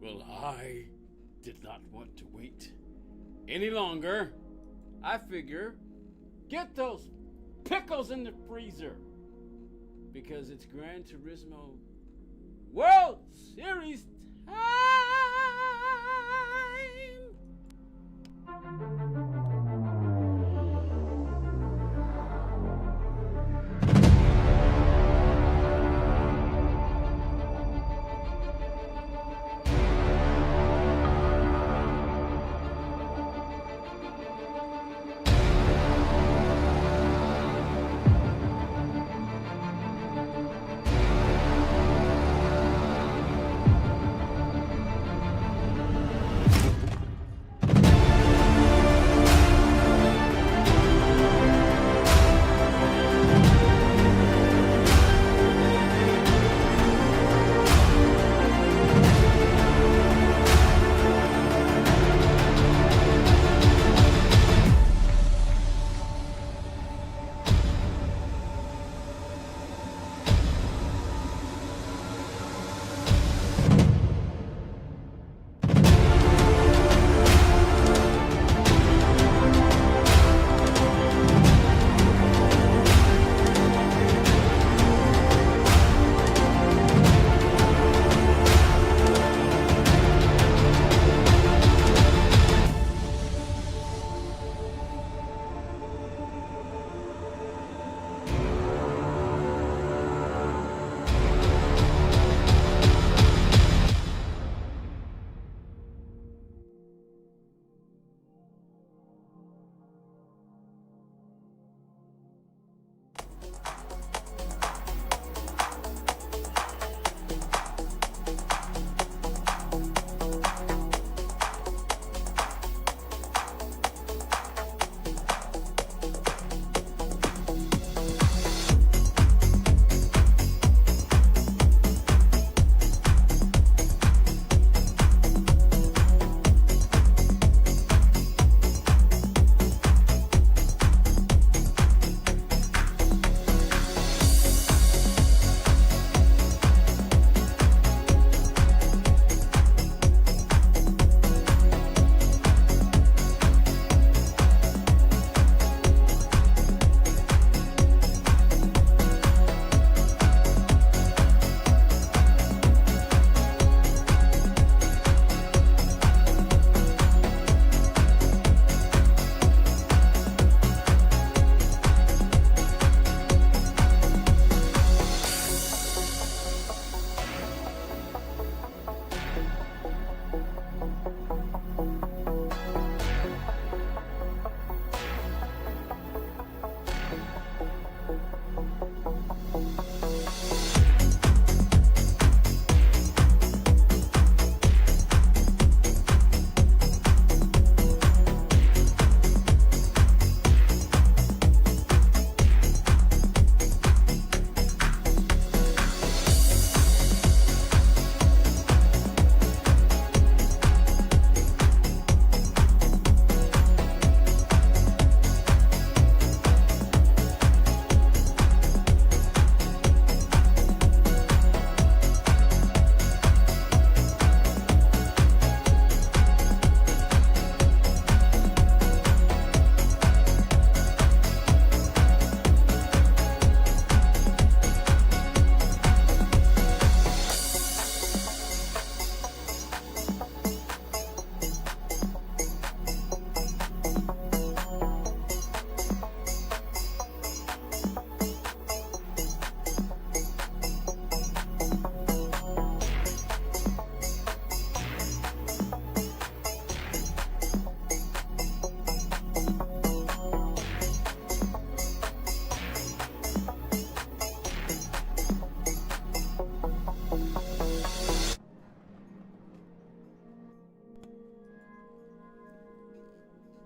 Well, I did not want to wait any longer. I figure get those pickles in the freezer because it's Gran Turismo World Series time.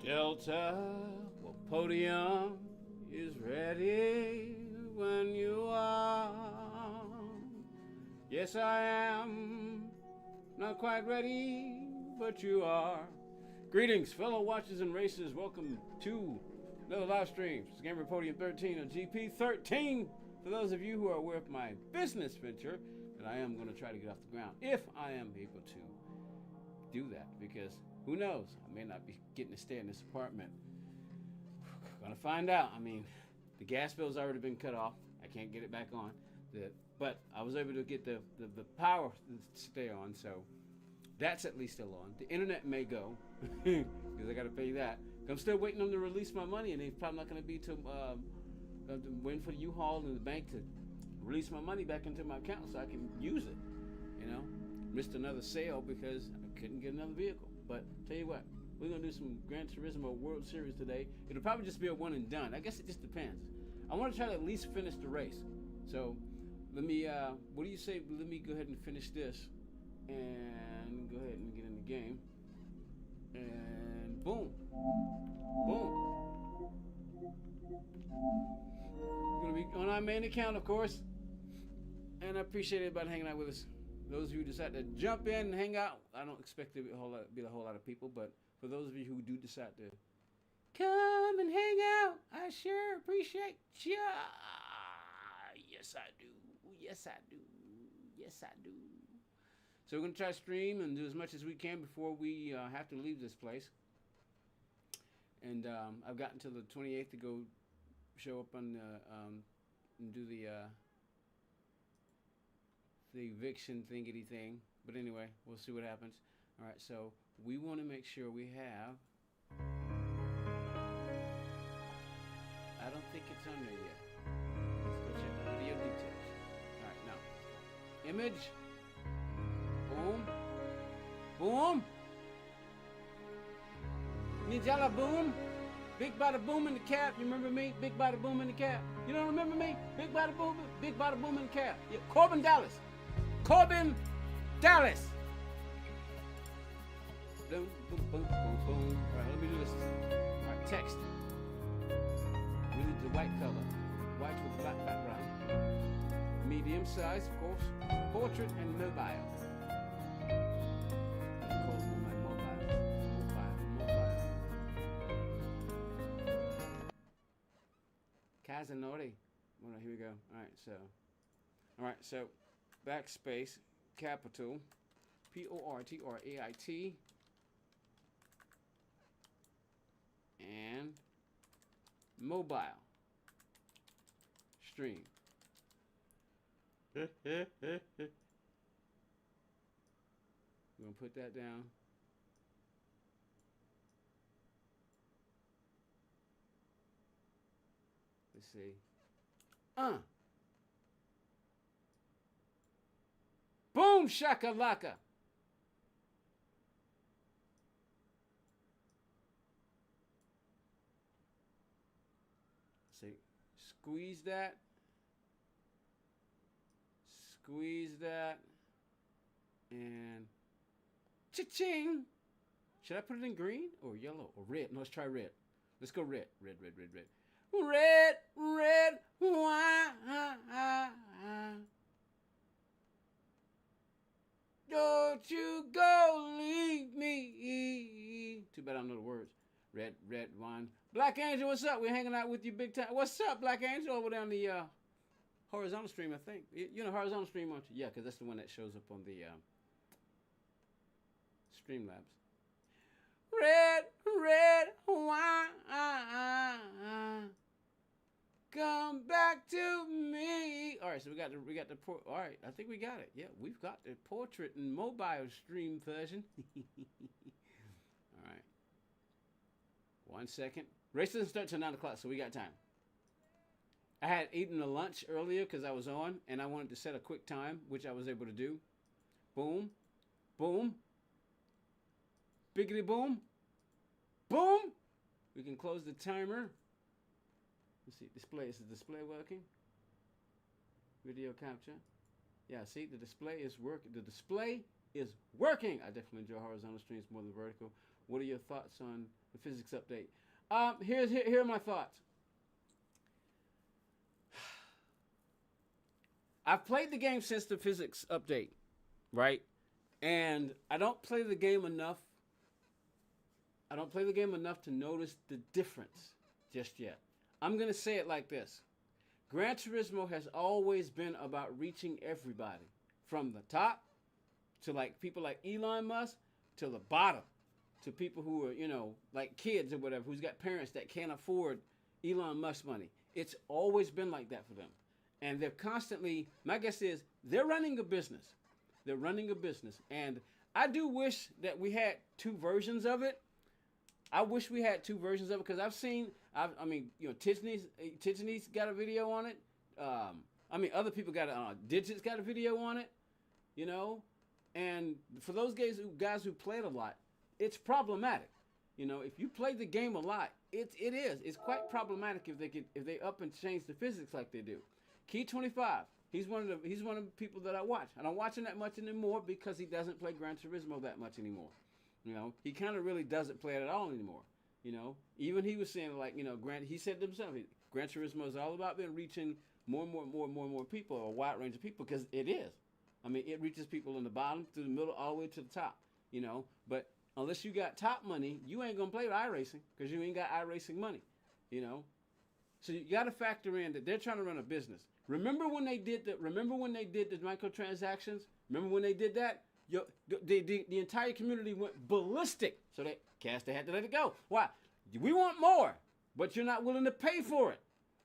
Delta, well, podium is ready when you are. Yes, I am not quite ready, but you are. Greetings, fellow watchers and racers. Welcome to another live stream. It's Gamer Podium 13 on GP13. For those of you who are aware of my business venture, that I am going to try to get off the ground, if I am able to, do that because who knows? I may not be getting to stay in this apartment. Gonna find out. I mean, the gas bill's already been cut off. I can't get it back on. But I was able to get the power to stay on, so that's at least still on. The internet may go because I got to pay that. I'm still waiting on them to release my money, and it's probably not going to be till waiting for the U-Haul and the bank to release my money back into my account so I can use it. You know, missed another sale because I couldn't get another vehicle. But tell you what, we're gonna do some Gran Turismo World Series today. It'll probably just be a one and done. I guess it just depends. I want to try to at least finish the race. So let me. What do you say? Let me go ahead and finish this, and go ahead and get in the game. And boom, boom. We're gonna be on our main account, of course. And I appreciate everybody hanging out with us. Those of you who decide to jump in and hang out, I don't expect there to be a whole lot of people, but for those of you who do decide to come and hang out, I sure appreciate ya. Yes, I do. Yes, I do. Yes, I do. So we're going to try to stream and do as much as we can before we have to leave this place. And I've got until the 28th to go show up on and do the eviction thingy thing. But anyway, we'll see what happens. All right, so we want to make sure we have. I don't think it's on there yet. Let's go check the video details. All right, now image. Boom. Boom. Ninjala boom. Big bada boom in the cap. You remember me? Big bada boom in the cap. You don't remember me? Big bada boom. Big bada boom in the cap. Yeah, Corbin Dallas. Corbin Dallas. Boom, boom, boom, boom, boom. All right, let me do this. All right, text. We need the white color. White with black background. Medium size, of course. Portrait and mobile. Casanori. Well, here we go. All right, so backspace, capital, Portrait, and mobile stream. We're gonna put that down. Let's see. Boom shakalaka. See, squeeze that. Squeeze that. And cha-ching. Should I put it in green or yellow or red? No, let's try red. Let's go red. Red. Why? Don't you go leave me. Too bad I don't know the words. Red wine. Black Angel, what's up? We're hanging out with you big time. What's up, Black Angel? Over down the horizontal stream, I think. You know horizontal stream, aren't you? Yeah, because that's the one that shows up on the Streamlabs. Red wine. Come back to me. All right, so we got the all right, I think we got it. Yeah, we've got the portrait and mobile stream version. All right. 1 second. Race doesn't start till 9 o'clock, so we got time. I had eaten a lunch earlier because I was on, and I wanted to set a quick time, which I was able to do. Boom. Boom. Biggity boom. Boom. We can close the timer. Let's see, display. Is the display working? Video capture. Yeah, see, the display is working. The display is working. I definitely enjoy horizontal streams more than vertical. What are your thoughts on the physics update? Here are my thoughts. I've played the game since the physics update, right? And I don't play the game enough. I don't play the game enough to notice the difference just yet. I'm going to say it like this. Gran Turismo has always been about reaching everybody. From the top to like people like Elon Musk, to the bottom, to people who are, like kids or whatever, who's got parents that can't afford Elon Musk money. It's always been like that for them. And they're constantly, my guess is, they're running a business. They're running a business. And I do wish that we had two versions of it. I wish we had two versions of it, because I've seen, Tiffany's got a video on it. Other people got Digits got a video on it, And for those guys who played a lot, it's problematic. If you play the game a lot, it's quite problematic if they up and change the physics like they do. Key 25, he's one of the people that I watch. I don't watch him that much anymore because he doesn't play Gran Turismo that much anymore. He kind of really doesn't play it at all anymore. Even he was saying, like, he said to himself, Gran Turismo is all about reaching more and more people, or a wide range of people, because it is. It reaches people in the bottom, through the middle, all the way to the top. But unless you got top money, you ain't gonna play with iRacing, because you ain't got iRacing money. So you got to factor in that they're trying to run a business. Remember when they did the microtransactions? Remember when they did that? The entire community went ballistic. So they had to let it go. Why? We want more, but you're not willing to pay for it.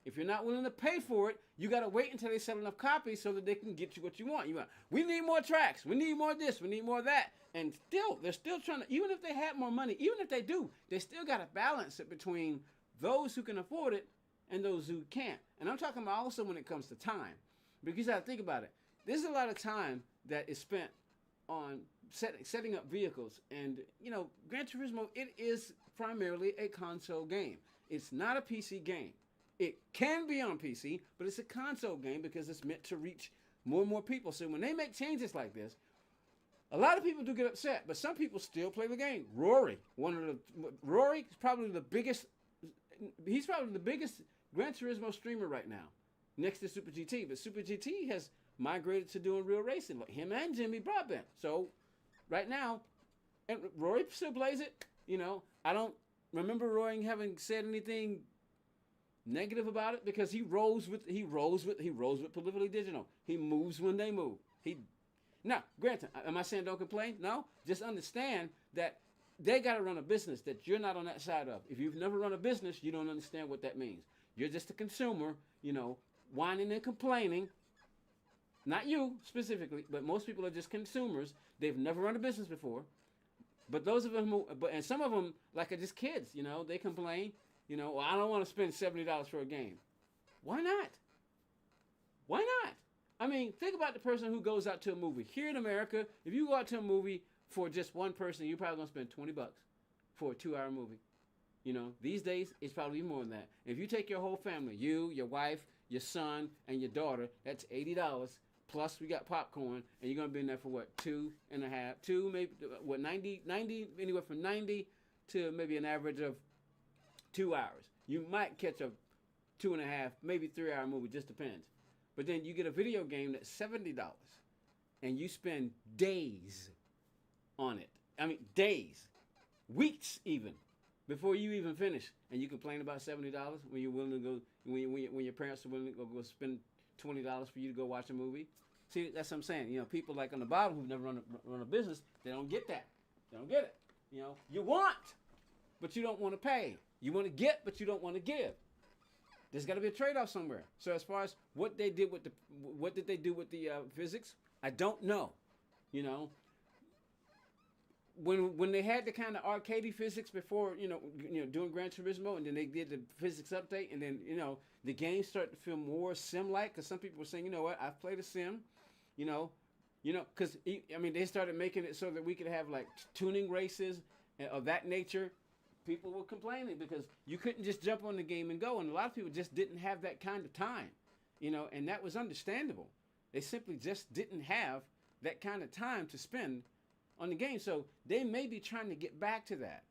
If you're not willing to pay for it, you got to wait until they sell enough copies so that they can get you what you want. We need more tracks. We need more of this. We need more of that. And they're still trying to, even if they had more money, even if they do, they still got to balance it between those who can afford it and those who can't. And I'm talking about also when it comes to time. Because you got to think about it. There's a lot of time that is spent on setting up vehicles. And, Gran Turismo, it is primarily a console game. It's not a PC game. It can be on PC, but it's a console game because it's meant to reach more and more people. So when they make changes like this, a lot of people do get upset, but some people still play the game. Rory is probably the biggest. He's probably the biggest Gran Turismo streamer right now, next to Super GT. But Super GT has migrated to doing real racing, like him and Jimmy Broadbent. So right now, and Rory still plays it. I don't remember Rory having said anything negative about it, because he rolls with Politically Digital. He moves when they move. Now, granted, am I saying don't complain? No, just understand that they got to run a business that you're not on that side of. If you've never run a business, you don't understand what that means. You're just a consumer, whining and complaining. Not you specifically, but most people are just consumers. They've never run a business before. But those of them, and some of them, like, are just kids. They complain. Well, I don't want to spend $70 for a game. Why not? Why not? Think about the person who goes out to a movie. Here in America, if you go out to a movie for just one person, you're probably going to spend $20 for a 2-hour movie. These days, it's probably even more than that. If you take your whole family, you, your wife, your son, and your daughter, that's $80. Plus, we got popcorn, and you're going to be in there for what, 90, anywhere from 90 to maybe an average of 2 hours. You might catch a 2.5, maybe 3-hour movie, just depends. But then you get a video game that's $70, and you spend days on it. Days, weeks even, before you even finish. And you complain about $70 when you're willing to go, when your parents are willing to go spend $20 for you to go watch a movie. See, that's what I'm saying. People like on the bottom who've never run a business, they don't get that. They don't get it. You want, but you don't want to pay. You want to get, but you don't want to give. There's got to be a trade-off somewhere. So as far as what did they do with the physics, I don't know. When they had the kind of arcadey physics before, doing Gran Turismo, and then they did the physics update, and then the game started to feel more sim-like, because some people were saying, I've played a sim, because they started making it so that we could have like tuning races of that nature. People were complaining because you couldn't just jump on the game and go, and a lot of people just didn't have that kind of time, and that was understandable. They simply just didn't have that kind of time to spend on the game. So they may be trying to get back to that.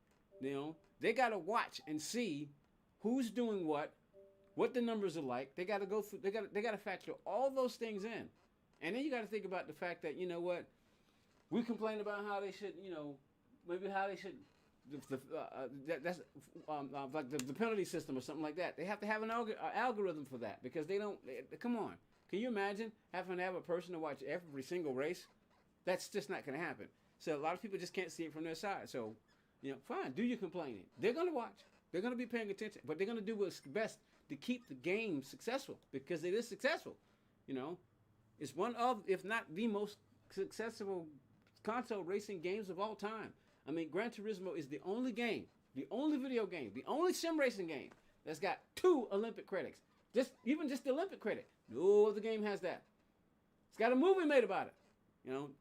They got to watch and see who's doing what the numbers are like. They got to go through. They got to factor all those things in, and then you got to think about the fact that we complain about how they should, maybe how they should. That's like the penalty system or something like that. They have to have an algorithm for that, because they don't. Come on, can you imagine having to have a person to watch every single race? That's just not going to happen. So a lot of people just can't see it from their side. So, fine, do your complaining. They're going to watch. They're going to be paying attention. But they're going to do what's best to keep the game successful because it is successful. It's one of, if not the most successful console racing games of all time. I mean, Gran Turismo is the only game, the only video game, the only sim racing game that's got 2 Olympic credits. Even just the Olympic credit. No other game has that. It's got a movie made about it.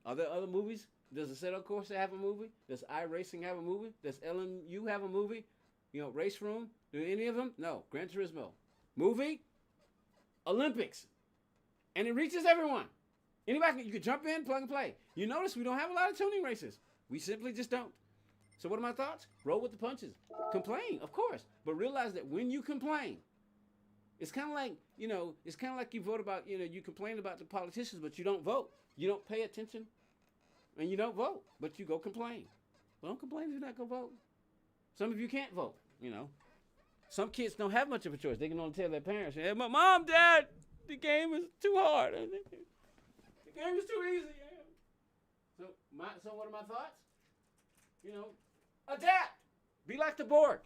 Are there other movies? Does Assetto Corsa have a movie? Does iRacing have a movie? Does LMU have a movie? Race Room? Do any of them? No. Gran Turismo. Movie? Olympics. And it reaches everyone. Anybody, you can jump in, plug and play. You notice we don't have a lot of tuning races. We simply just don't. So what are my thoughts? Roll with the punches. Complain, of course. But realize that when you complain, it's kind of like, you vote about, you complain about the politicians, but you don't vote. You don't pay attention, and you don't vote, but you go complain. Well, don't complain if you're not going to vote. Some of you can't vote, Some kids don't have much of a choice. They can only tell their parents, hey, my mom, dad, the game is too hard. The game is too easy. Yeah. So what are my thoughts? Adapt. Be like the board.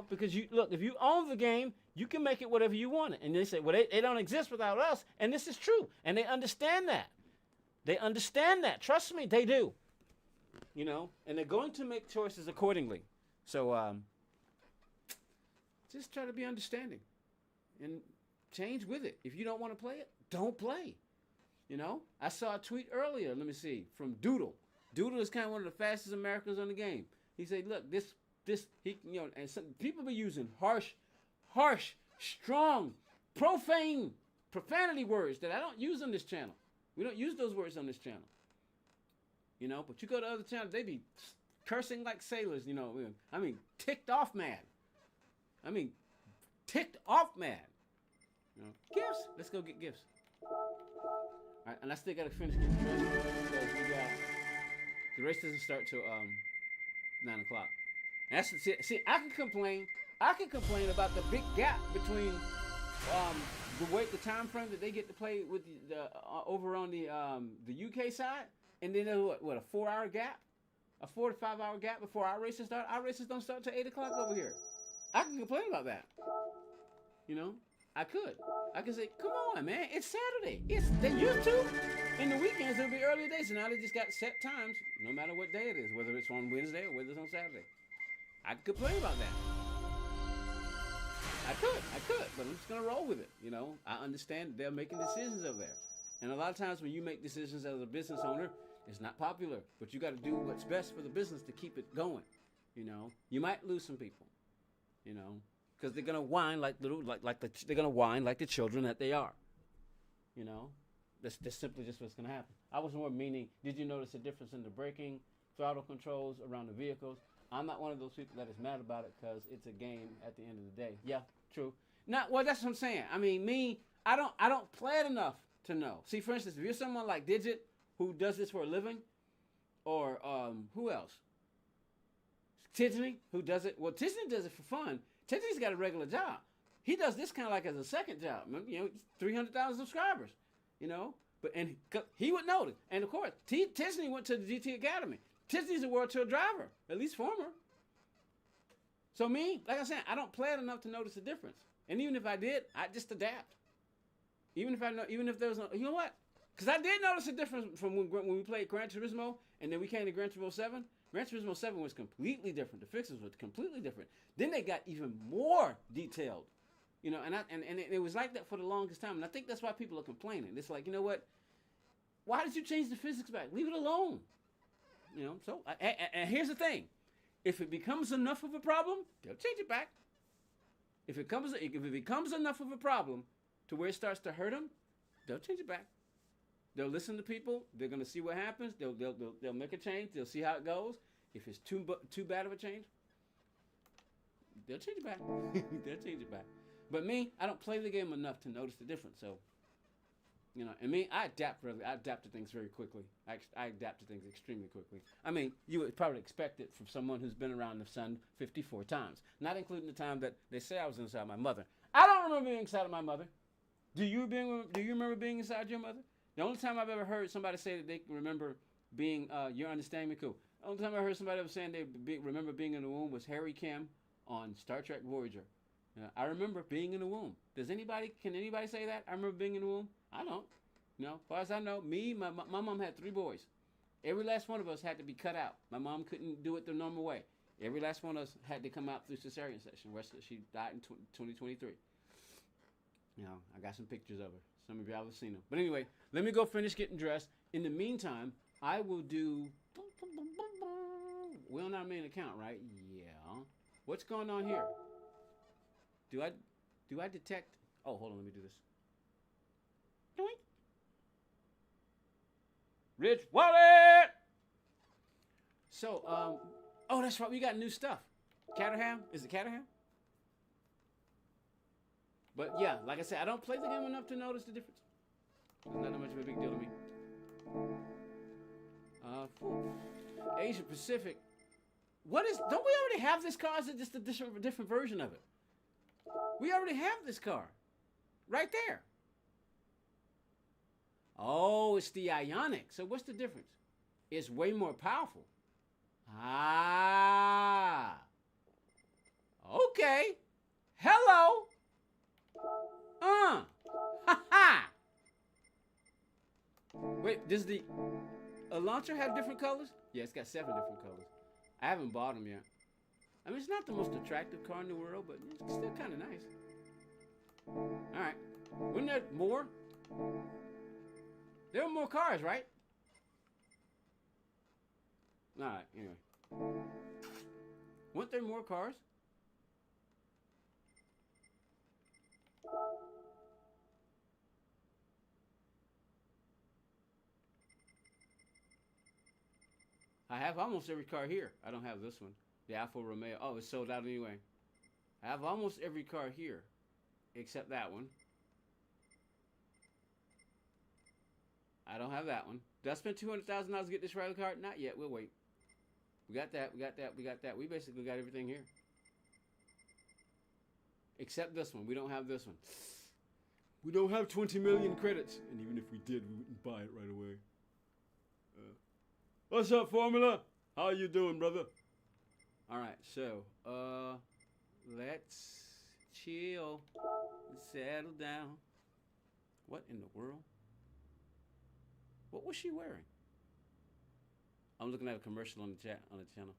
Because if you own the game, you can make it whatever you want it. And they say, well, they don't exist without us. And this is true. And they understand that. They understand that. Trust me, they do. And they're going to make choices accordingly. So just try to be understanding and change with it. If you don't want to play it, don't play. I saw a tweet earlier, let me see, from Doodle. Doodle is kind of one of the fastest Americans on the game. He said, look, and some people be using harsh, strong, profane, profanity words that I don't use on this channel. We don't use those words on this channel. But you go to other channels, they be cursing like sailors, I mean, ticked off mad. Gifts. Let's go get gifts. All right, and I still got to finish getting dressed because the race doesn't start till 9 o'clock. And that's see, I can complain about the big gap between the time frame that they get to play with the over on the UK side, and then what a 4-hour gap, a 4 to 5 hour gap before our races start. Our races don't start till 8 o'clock over here. I can complain about that. I could say, come on, man, it's Saturday. They used to. In the weekends, it'll be early days, and now they just got set times, no matter what day it is, whether it's on Wednesday or whether it's on Saturday. I could complain about that. I could, but I'm just going to roll with it, I understand they're making decisions over there. And a lot of times when you make decisions as a business owner, it's not popular, but you got to do what's best for the business to keep it going, You might lose some people, because they're gonna whine they're gonna whine like the children that they are. That's simply just what's gonna happen. I was more meaning, did you notice a difference in the braking, throttle controls around the vehicles? I'm not one of those people that is mad about it because it's a game at the end of the day. Yeah, true. That's what I'm saying. I mean, I don't play it enough to know. See, for instance, if you're someone like Digit who does this for a living, or who else? Tiffany, who does it. Well, Tiffany does it for fun. Tiffany's got a regular job. He does this kind of like as a second job. 300,000 subscribers, But he would know it. And of course, Tiffany went to the GT Academy. Tiffany's a World Tour driver, at least former. So me, like I said, I don't play it enough to notice the difference. And even if I did, I just adapt. Even if there was no, you know what? Because I did notice a difference from when we played Gran Turismo and then we came to Gran Turismo 7. Gran Turismo 7 was completely different. The fixes were completely different. Then they got even more detailed. And it was like that for the longest time. And I think that's why people are complaining. It's like, you know what? Why did you change the physics back? Leave it alone. So and here's the thing. If it becomes enough of a problem, they'll change it back. If it becomes enough of a problem to where it starts to hurt them, they'll change it back. They'll listen to people. They're going to see what happens. They'll make a change. They'll see how it goes. If it's too bad of a change, they'll change it back. They'll change it back. But me, I don't play the game enough to notice the difference. So, and me, I adapt to things very quickly. I adapt to things extremely quickly. I mean, you would probably expect it from someone who's been around the sun 54 times, not including the time that they say I was inside my mother. I don't remember being inside of my mother. Do you remember being inside your mother? The only time I've ever heard somebody say that they can remember being, you're understanding me cool. The only time I heard somebody was saying they remember being in the womb was Harry Kim on Star Trek Voyager. I remember being in the womb. Can anybody say that? I remember being in the womb? I don't. You know, as far as I know, my mom had 3 boys. Every last one of us had to be cut out. My mom couldn't do it the normal way. Every last one of us had to come out through cesarean section. She died in 2023. You know, I got some pictures of her. Some of y'all have seen them. But anyway, let me go finish getting dressed. In the meantime, I will do... We're on our main account, right? Yeah. What's going on here? Do I detect... Oh, hold on. Let me do this. Doink. Rich Wallet! So, oh, that's right. We got new stuff. Caterham? Is it Caterham? But yeah, like I said, I don't play the game enough to notice the difference. It's not that much of a big deal to me. Asia Pacific. What is? Don't we already have this car? Is it just a different version of it? We already have this car, right there. Oh, it's the Ioniq. So what's the difference? It's way more powerful. Ah. Okay. Hello. Ha ha. Wait, does the launcher have different colors? Yeah, it's got 7 different colors. I haven't bought them yet. I mean, it's not the most attractive car in the world, but it's still kind of nice. All right. Wasn't there more? There were more cars, right? All right, anyway. Weren't there more cars? I have almost every car here. I don't have this one. The Alfa Romeo. Oh, it's sold out anyway. I have almost every car here, except that one. I don't have that one. Did I spend $200,000 to get this rally card? Not yet. We'll wait. We got that. We got that. We got that. We basically got everything here. Except this one. We don't have this one. We don't have 20 million credits. And even if we did, we wouldn't buy it right away. What's up, Formula? How you doing, brother? All right, so, let's chill and settle down. What in the world? What was she wearing? I'm looking at a commercial on the channel.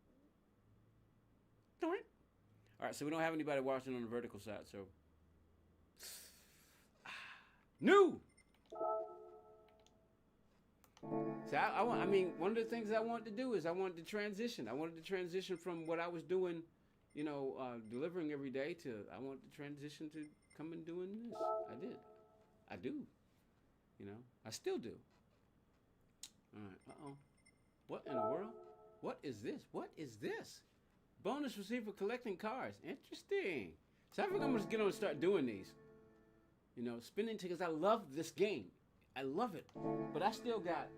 All right, so we don't have anybody watching on the vertical side, so. New! So I mean, one of the things I wanted to do is I wanted to transition. I wanted to transition from what I was doing, you know, delivering every day to I wanted to transition to coming doing this. I did. I do. You know, I still do. All right. Uh-oh. What in the world? What is this? What is this? Bonus received for collecting cars. Interesting. So I think I'm going to get on and start doing these. You know, spinning tickets. I love this game. I love it. But I still got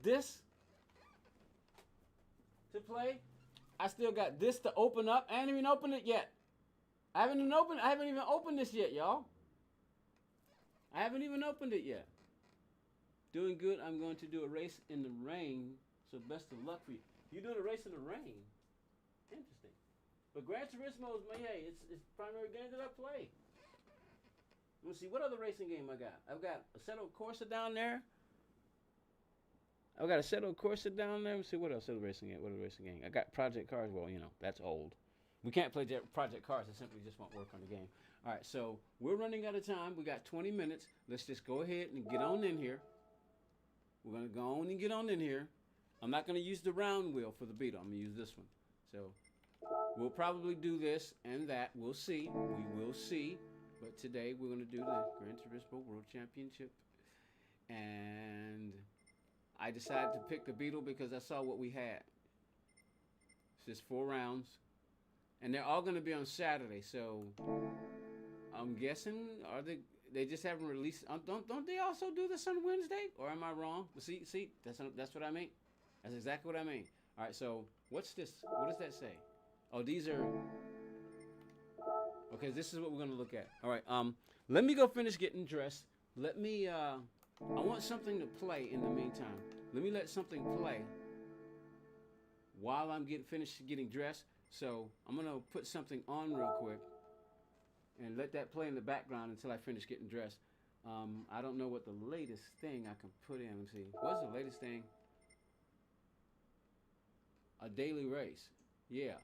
this to play. I still got this to open up. I haven't even opened it yet. I haven't even opened this yet, y'all. I haven't even opened it yet. Doing good. I'm going to do a race in the rain. So best of luck for you. You doing a race in the rain? Interesting. But Gran Turismo is it's primary game that I play. Let's see, what other racing game I got? I've got Assetto Corsa down there. I've got Assetto Corsa down there. Let's see, what else is racing game? What other racing game? I got Project Cars. Well, you know, that's old. We can't play Project Cars. It simply just won't work on the game. All right, so we're running out of time. We got 20 minutes. Let's just go ahead and get on in here. We're going to go on and get on in here. I'm not going to use the round wheel for the Beetle. I'm going to use this one. So we'll probably do this and that. We'll see. We will see. But today we're going to do the Gran Turismo World Championship. And I decided to pick the Beetle because I saw what we had. It's just 4 rounds. And they're all going to be on Saturday. So I'm guessing, they just haven't released. Don't they also do this on Wednesday? Or am I wrong? See, that's what I mean. That's exactly what I mean. All right, so what's this? What does that say? Oh, these are... Okay, this is what we're going to look at. All right, let me go finish getting dressed. Let me, I want something to play in the meantime. Let me let something play while I'm finished getting dressed. So I'm gonna put something on real quick and let that play in the background until I finish getting dressed. I don't know what the latest thing I can put in. Let me see. What's the latest thing? A daily race. Yeah.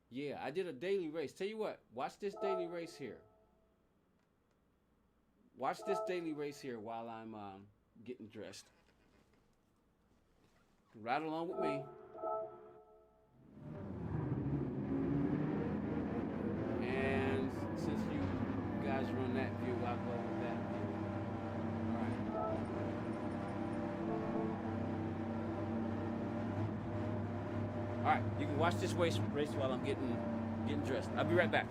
Yeah, I did a daily race. Tell you what, watch this daily race here. Watch this daily race here while I'm getting dressed. Ride along with me. And since you guys run that view, I'll go with that view. Alright. Alright, you can watch this race while I'm getting dressed. I'll be right back.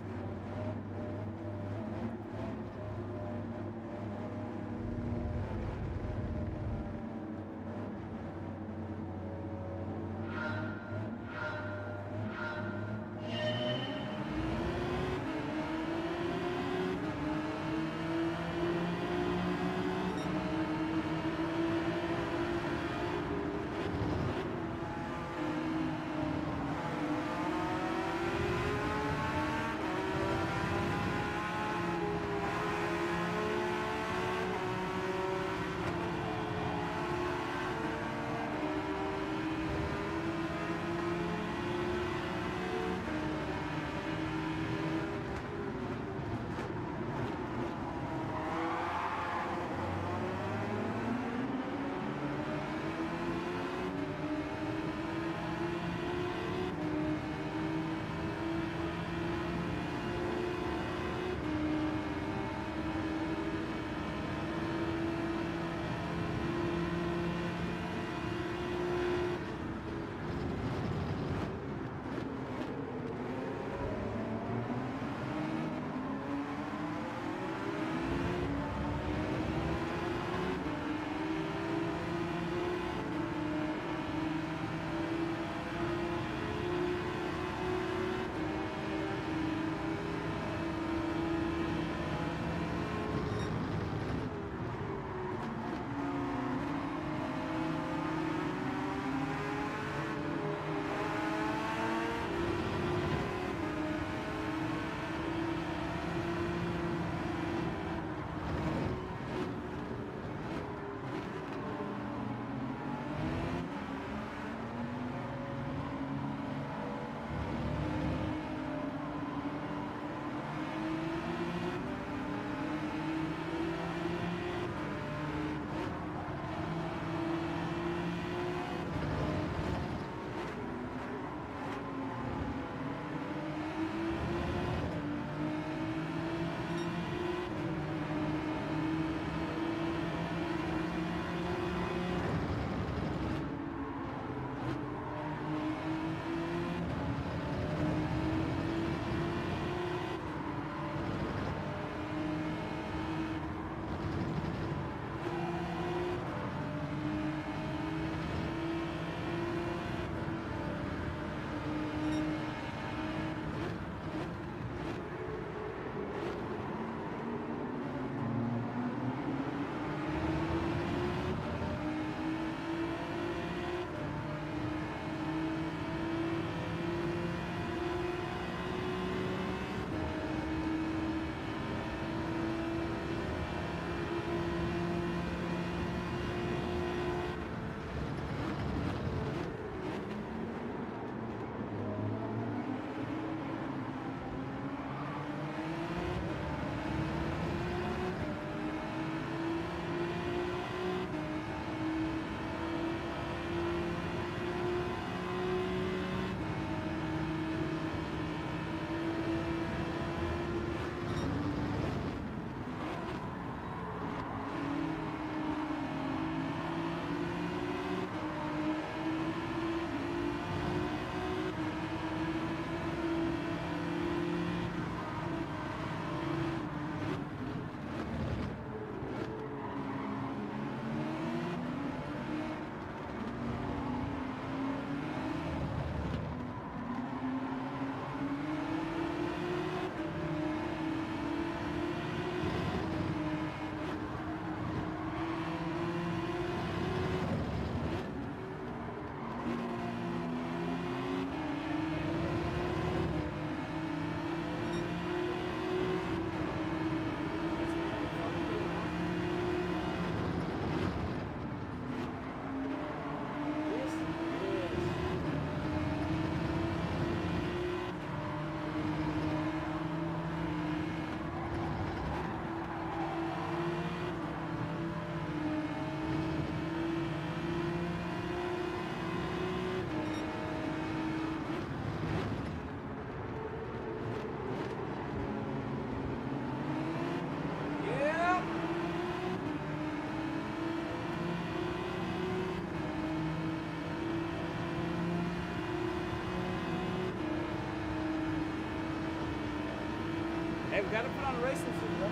gotta put on a racing suit, bro.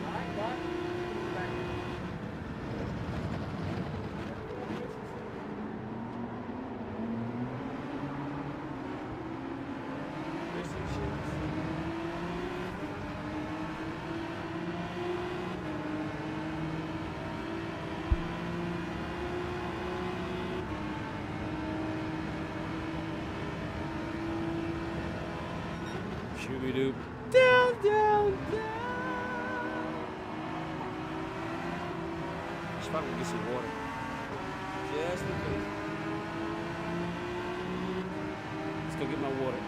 Right, back. Racing shoes. Shooby-doo. Down, down, down. Should probably get some water. Just in case. Let's go get my water.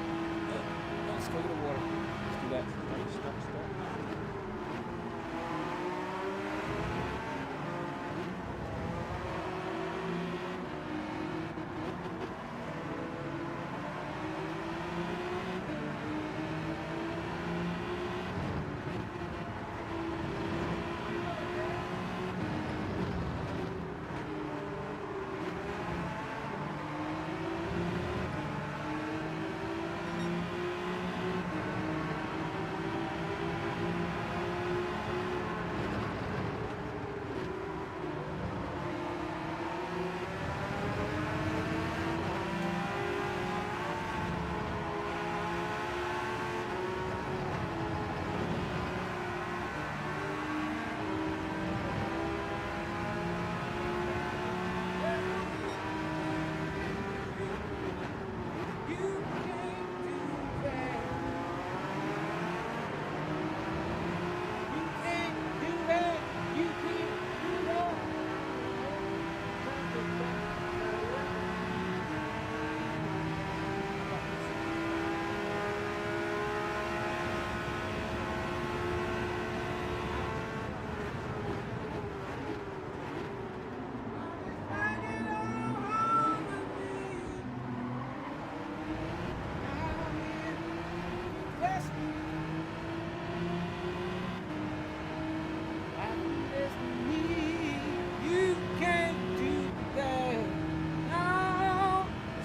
Let's go get the water. Let's do that. Stop.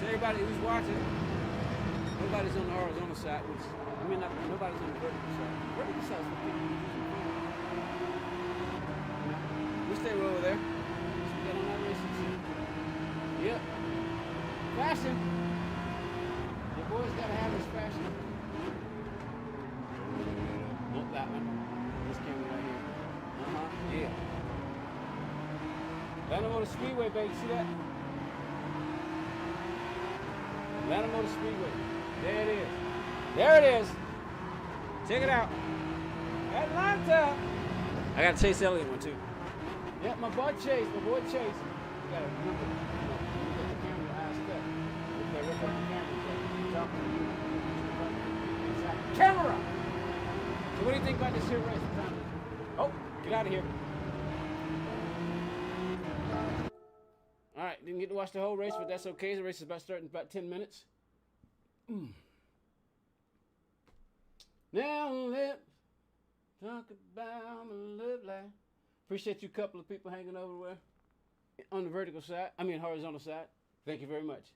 Everybody who's watching, nobody's on the horizontal side, which, I mean, nobody's on the vertical side. Vertical side is for people who use the phone. We stay over there. So we got on that racing suit. Yep. Fashion. Your boy's got to have his fashion. Nope, that one. This camera right here. Yeah. Land on the speedway, baby. See that? Atlanta Speedway. There it is. There it is. Check it out. Atlanta. I got to Chase Elliott one too. Yep, my boy Chase. You gotta remember. You get the camera eyes cut. Okay, look at the camera. Talking to you. Camera. So what do you think about this here race? Oh, get out of here. All right, didn't get to watch the whole race, but that's okay. The race is about starting in about 10 minutes. Now let's talk about my love life. Appreciate you, couple of people hanging over on the vertical side. I mean horizontal side. Thank you very much.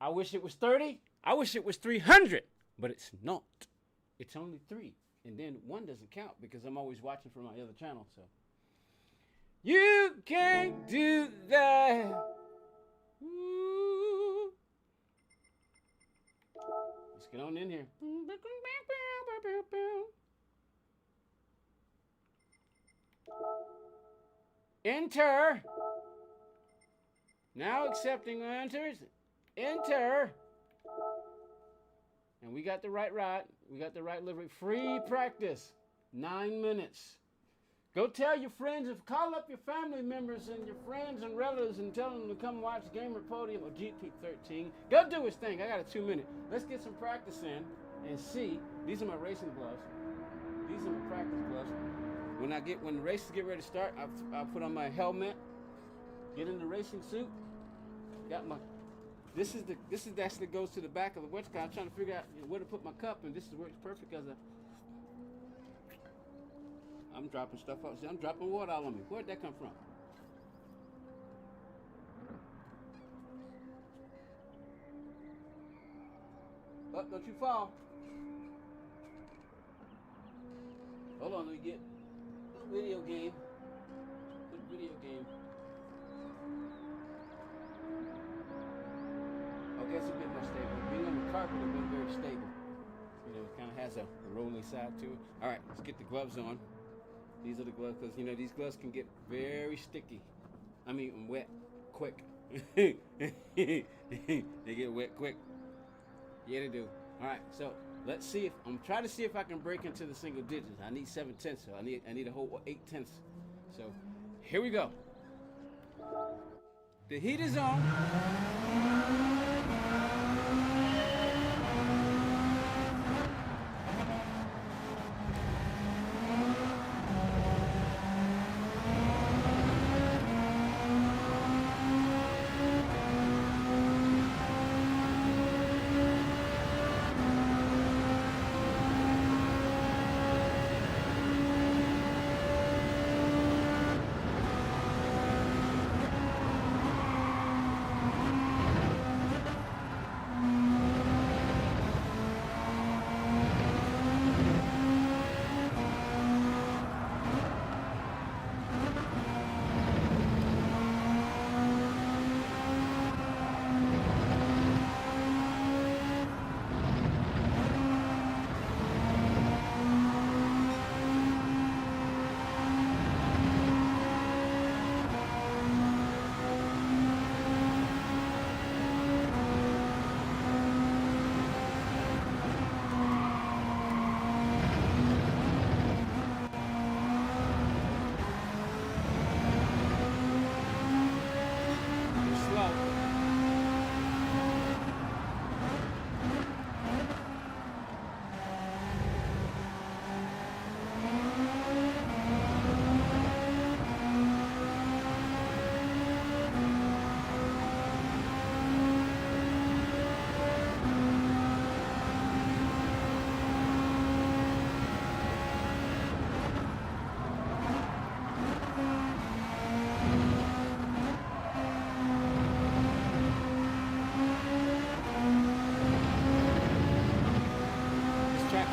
I wish it was 30. I wish it was 300, but it's not. It's only 3, and then 1 doesn't count because I'm always watching from my other channel. So you can't do that. Ooh. Let's get on in here. Enter. Now accepting enters. Enter. And we got the right ride. We got the right livery. Free practice. 9 minutes. Go tell your friends, call up your family members and your friends and relatives and tell them to come watch Gamer Podium or GT13. Go do his thing. I got a 2 minute. Let's get some practice in and see. These are my racing gloves. These are my practice gloves. When the races get ready to start, I'll put on my helmet, get in the racing suit. Got my. This actually goes to the back of the what's called. I'm trying to figure out where to put my cup, and this works perfect because I'm dropping stuff out. See, I'm dropping water all on me. Where'd that come from? Oh, don't you fall. Hold on, let me get a video game. Good video game. Okay, it's a bit more stable. Being on the carpet, it's been very stable. You know, it kind of has a rolling side to it. All right, let's get the gloves on. These are the gloves, because, you know, these gloves can get very sticky. I mean, wet quick. They get wet quick. Yeah, they do. All right, so let's see if I'm trying to see if I can break into the single digits. I need 7/10, so I need a whole 8/10. So here we go. The heat is on.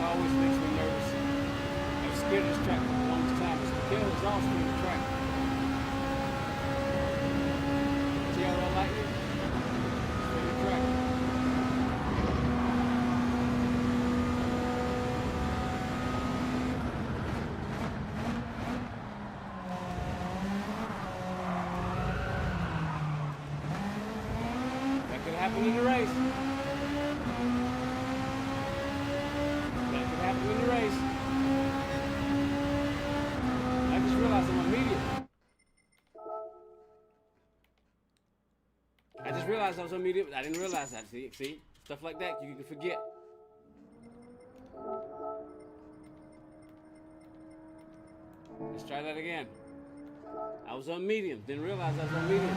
Always makes me nervous. I'm scared of this track for the longest time. It's Beetle exhaust in the track. See how I like it? It's the track. That could happen in the race. In the race. I just realized I'm on medium. I just realized I was on medium. I didn't realize that. See? Stuff like that you can forget. Let's try that again. I was on medium. Didn't realize I was on medium.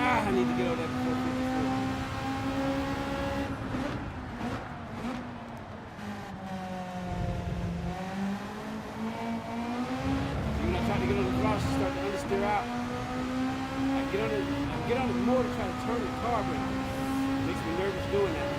I need to get over that before 54. When I try to get on the throttle, she starts to understeer out. I get on it more to try to turn the car, but it makes me nervous doing that.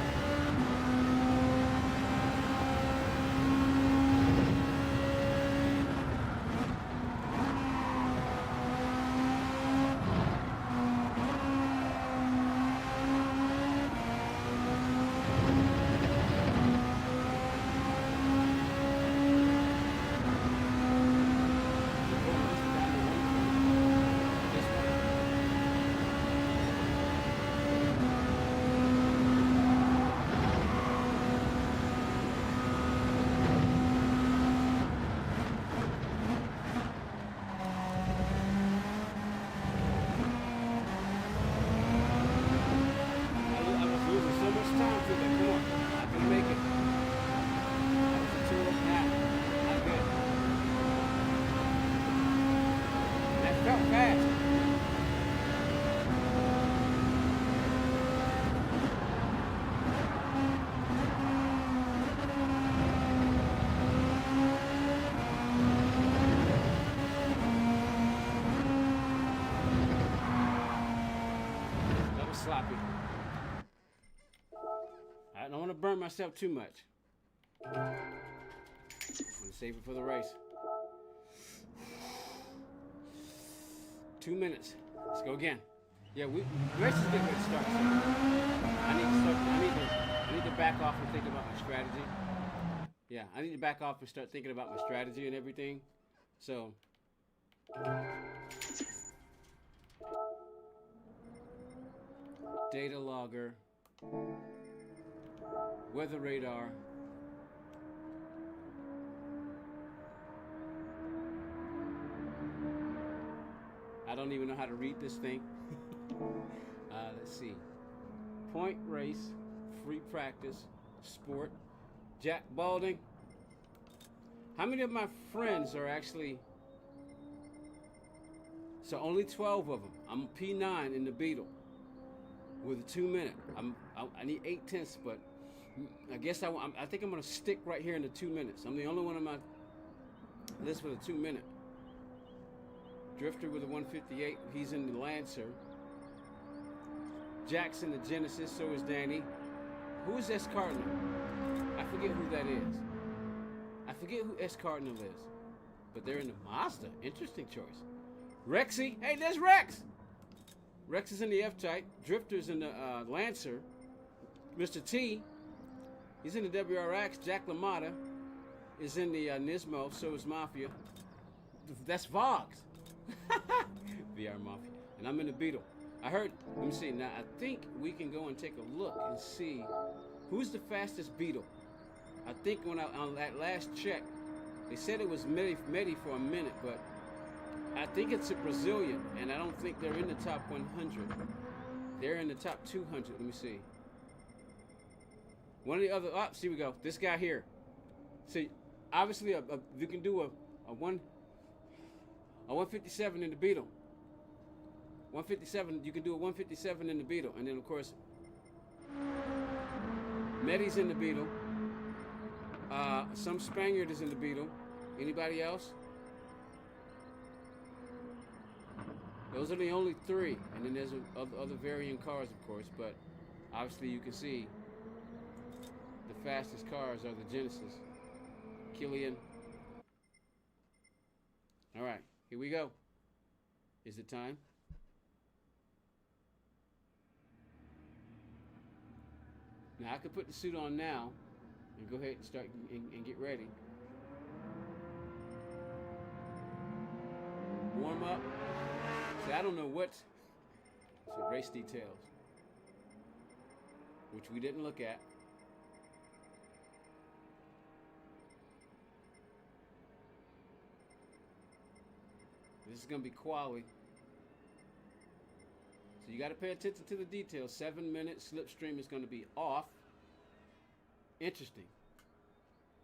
I don't want to burn myself too much. I'm going to save it for the race. 2 minutes. Let's go again. Yeah, the race is getting ready to start. So I need to back off and think about my strategy. Yeah, I need to back off and start thinking about my strategy and everything. So data logger, weather radar, I don't even know how to read this thing. Let's see. Point race, free practice, sport, Jack Balding. How many of my friends are actually... So only 12 of them. I'm P9 in the Beetle with a 2 minute. I need 8/10, but I guess I think I'm gonna stick right here in the 2 minutes. I'm the only one on my list with a 2 minute. Drifter with a 158. He's in the Lancer. Jack's in the Genesis. So is Danny. Who is S Cardinal? I forget who that is. I forget who S Cardinal is. But they're in the Mazda. Interesting choice. Rexy. Hey, there's Rex. Rex is in the F-Type. Drifter's in the Lancer. Mr. T, he's in the WRX. Jack LaMotta is in the Nismo. So is Mafia. That's Vogs. VR Mafia. And I'm in the Beetle. I heard, let me see. Now, I think we can go and take a look and see who's the fastest Beetle. I think when on that last check, they said it was Medi for a minute, but I think it's a Brazilian, and I don't think they're in the top 100. They're in the top 200. Let me see. One of the other, oh, see we go. This guy here. See, obviously, you can do a 157 in the Beetle. 157, you can do a 157 in the Beetle. And then, of course, Medi's in the Beetle. Some Spaniard is in the Beetle. Anybody else? Those are the only three. And then there's other varying cars, of course. But obviously, you can see the fastest cars are the Genesis. Killian. All right, here we go. Is it time? Now, I could put the suit on now and go ahead and start and get ready. Warm up. See, I don't know what. So race details, which we didn't look at. This is going to be quality. So you got to pay attention to the details. 7 minutes slipstream is going to be off. Interesting.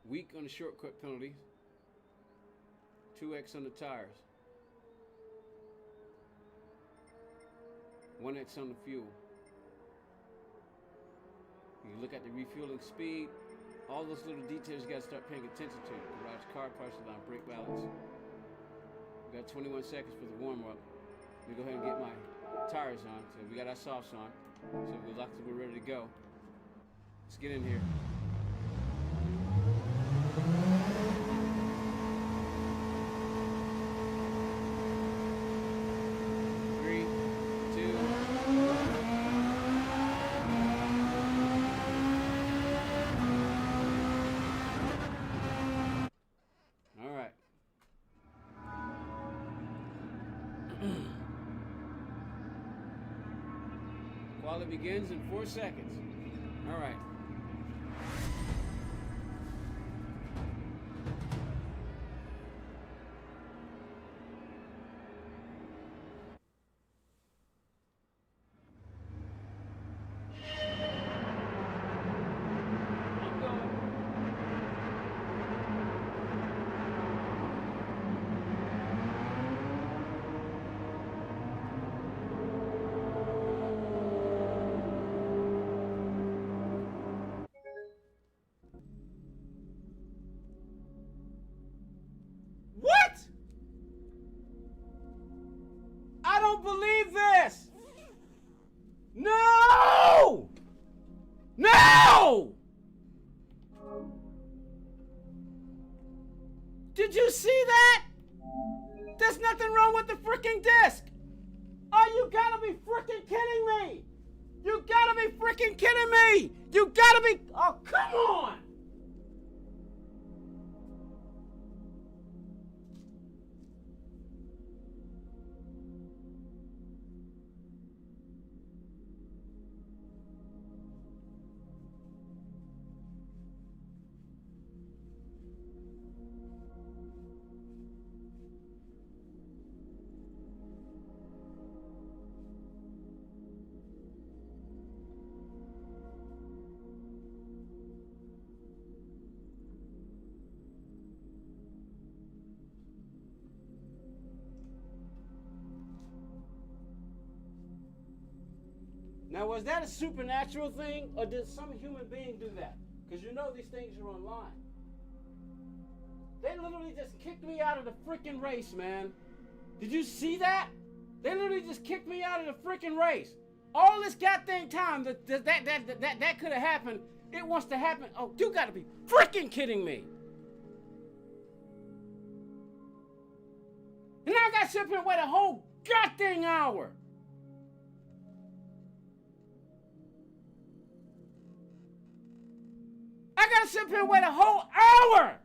Weak on the shortcut penalties. 2x on the tires. 1x on the fuel. You look at the refueling speed. All those little details you got to start paying attention to. Garage car parts line, brake balance. We got 21 seconds for the warm-up. Let me go ahead and get my tires on. So we got our softs on. So we're locked and we're ready to go. Let's get in here. Quality begins in 4 seconds. All right. Believe this! No! No! Did you see that? There's nothing wrong with the freaking disc. Oh, you gotta be freaking kidding me. You gotta be freaking kidding me. You gotta be, oh, come on. Now, was that a supernatural thing, or did some human being do that? Because you know these things are online. They literally just kicked me out of the freaking race, man. Did you see that? They literally just kicked me out of the freaking race. All this goddamn time that could have happened, it wants to happen. Oh, you gotta be freaking kidding me. And now I gotta sit up here and wait a whole goddamn hour. I gotta sit up here and wait a whole hour.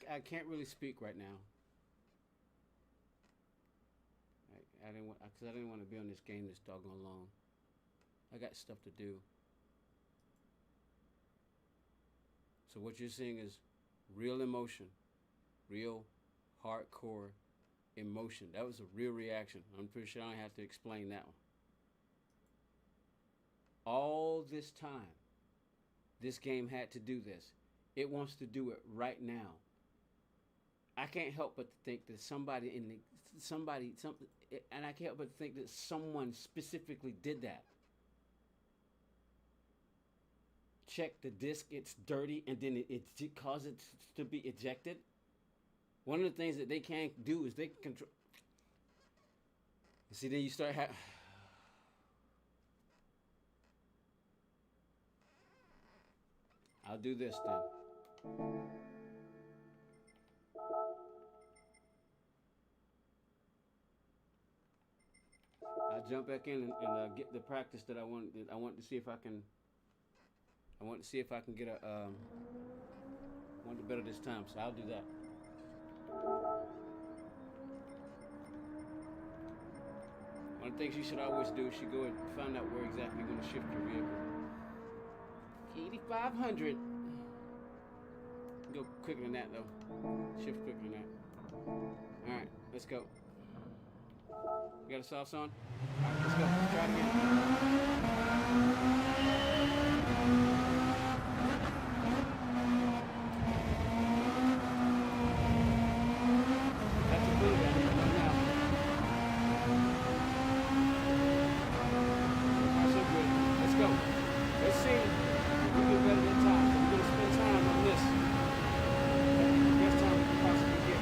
I can't really speak right now. I didn't want, because I didn't want to be on this game this doggone long. I got stuff to do. So what you're seeing is real emotion, real hardcore emotion. That was a real reaction. I'm pretty sure I don't have to explain that one. All this time, this game had to do this. It wants to do it right now. I can't help but to think that somebody, and I can't help but think that someone specifically did that. Check the disc, it's dirty, and then it causes it to be ejected. One of the things that they can't do is they can control. See, then you start having. I'll do this then. jump back in and get the practice that I want. I want to see if I can. I want to see if I can get a one to better this time. So I'll do that. One of the things you should always do is you go and find out where exactly you're going to shift your vehicle. 8,500. Go quicker than that though. Shift quicker than that. All right, let's go. You got a sauce on? All right, let's go. Try it again. That's a blue down here right now. So good. Let's go. Let's see. We'll do better than time. We're going to spend time on this. The best time we can possibly get.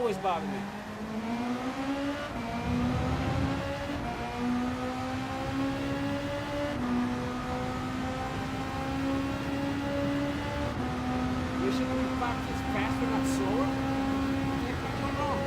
always bother me. You shouldn't be faster, not slower. What's going on?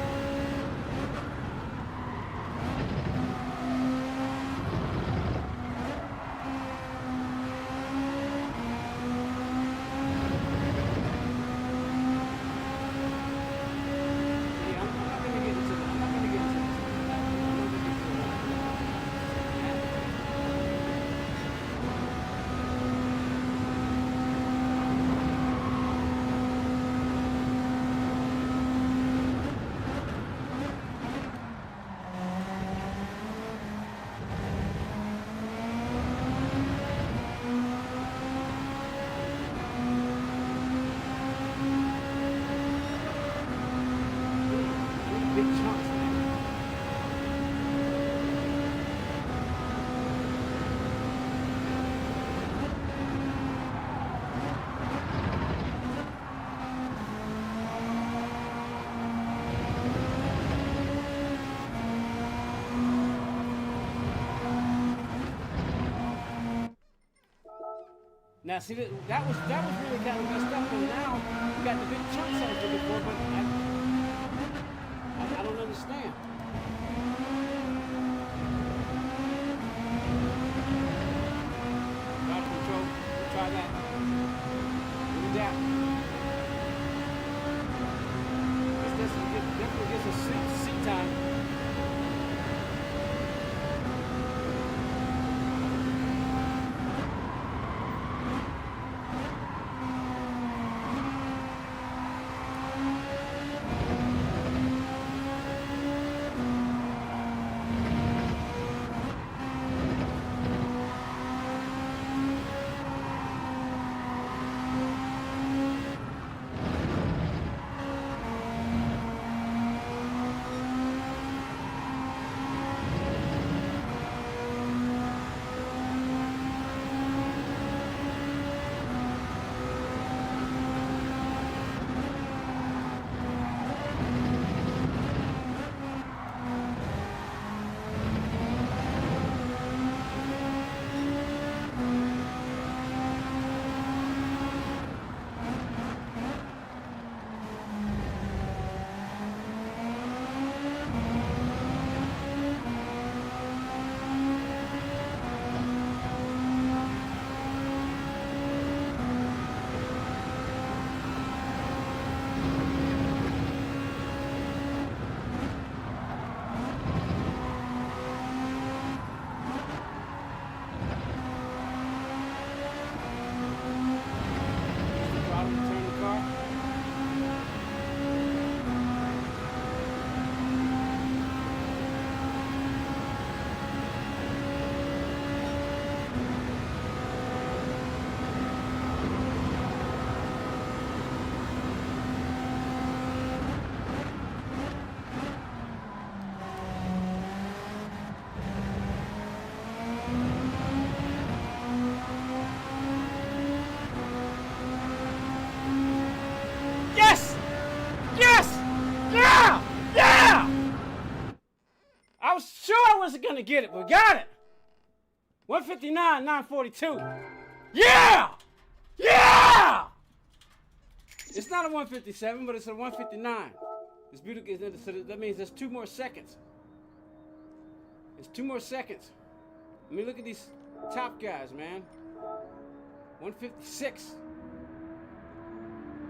Now, see, that was really kind of messed up, and now you got the big chunks I was looking for, but I don't understand. Throttle control, we'll try that. Look at that. This definitely gets us seat time. Wasn't gonna get it, but we got it. 159, 942. Yeah! Yeah! It's not a 157, but it's a 159. This Beetle gets into, so that means there's 2 more seconds. There's 2 more seconds. I mean, look at these top guys, man. 156.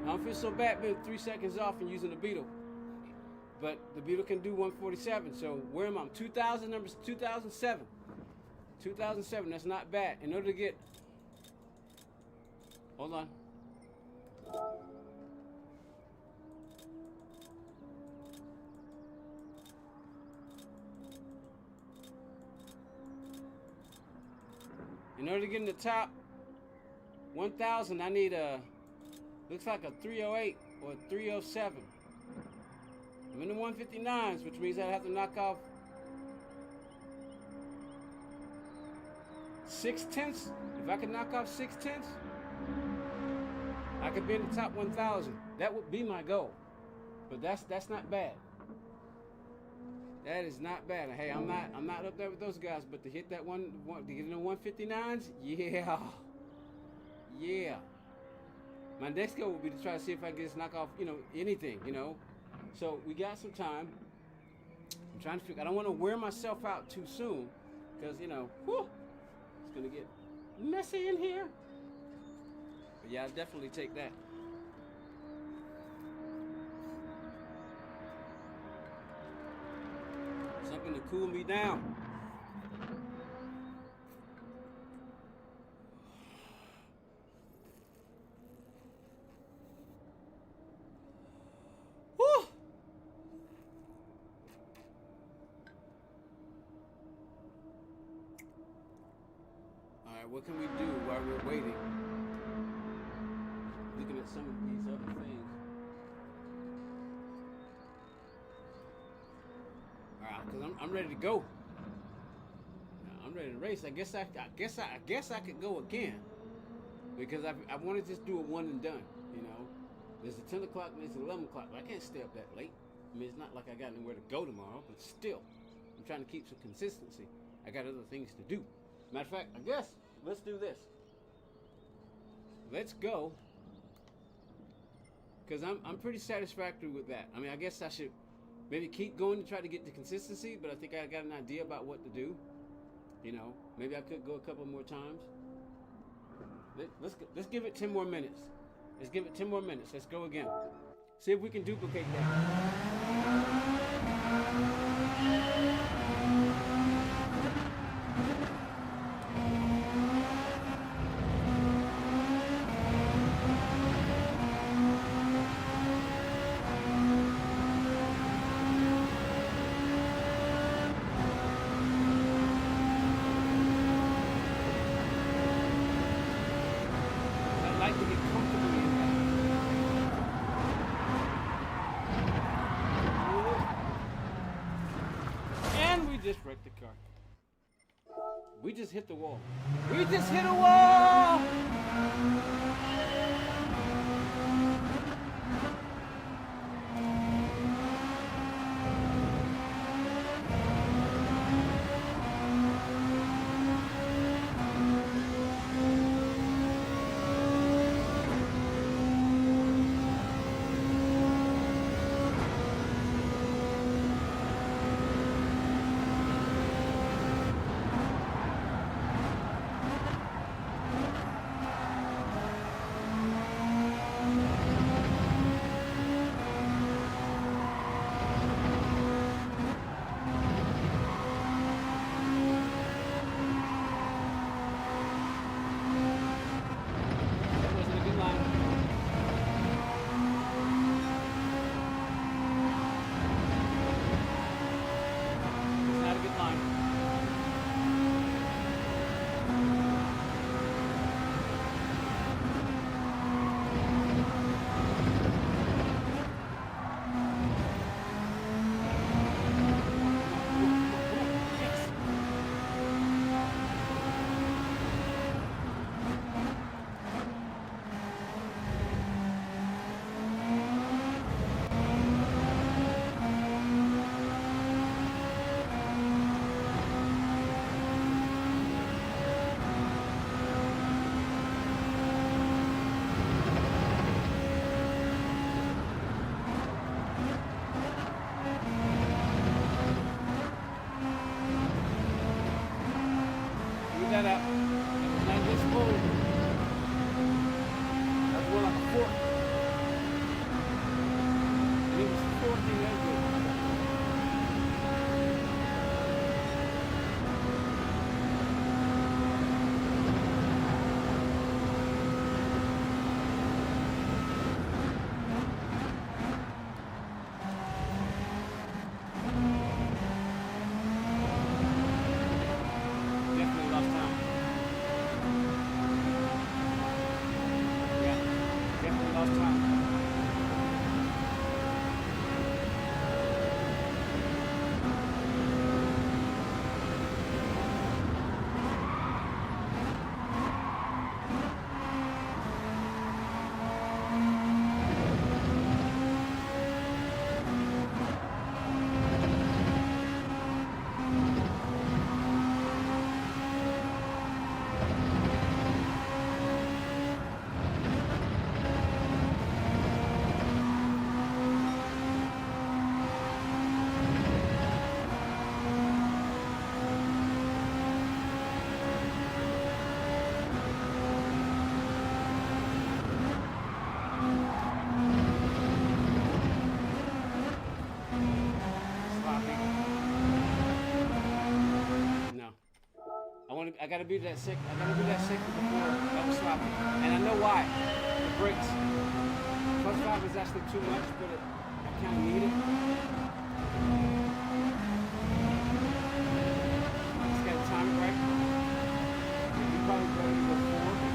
I don't feel so bad being 3 seconds off and using the Beetle. But the Beetle can do 147. So where am I? 2000, numbers 2007. 2007, that's not bad. In order to get, hold on. In order to get in the top 1000, I need a, looks like a 308 or a 307. I'm in the 159s, which means I have to knock off 6/10. If I could knock off 6/10, I could be in the top 1000. That would be my goal. But that's not bad. That is not bad. Hey, I'm not up there with those guys, but to hit that one to get in the 159s, yeah. Yeah. My next goal will be to try to see if I can just knock off, anything, So we got some time. I'm trying to figure. I don't want to wear myself out too soon, because it's gonna get messy in here. But yeah, I'll definitely take that. Something to cool me down. What can we do while we're waiting? Looking at some of these other things. Alright, because I'm ready to go. I'm ready to race. I guess I could go again. Because I want to just do a one and done, There's a 10 o'clock and there's 11 o'clock, but I can't stay up that late. I mean, it's not like I got nowhere to go tomorrow, but still, I'm trying to keep some consistency. I got other things to do. Matter of fact, I guess let's do this. Let's go. Because I'm pretty satisfactory with that. I mean, I guess I should maybe keep going to try to get the consistency, but I think I got an idea about what to do. Maybe I could go a couple more times. Let's give it 10 more minutes. Let's give it 10 more minutes. Let's go again. See if we can duplicate that. Just wrecked the car. We just hit the wall. We just hit a wall! That up. It was not this smooth. That's more like a fork. And it was forking that good. I gotta be that sick. I gotta be that sick before double swapping. And I know why. The brakes. Clutch valve is actually too much, but I kind of need it. Just gotta time it right. You probably better to go forward.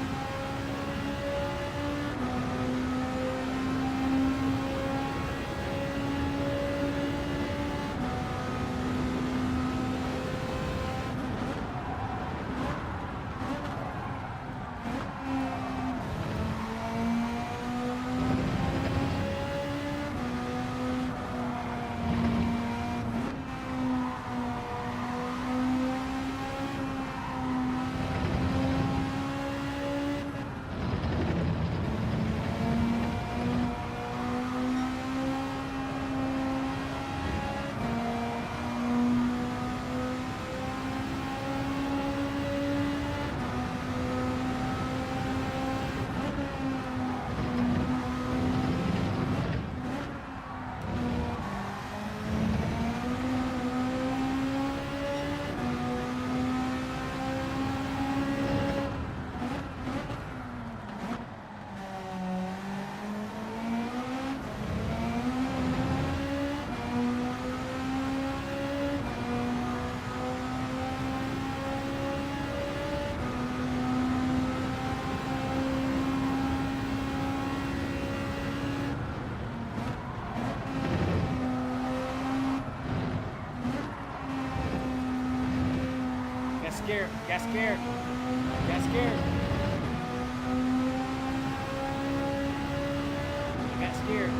Scared. Got scared. Got scared. I got scared.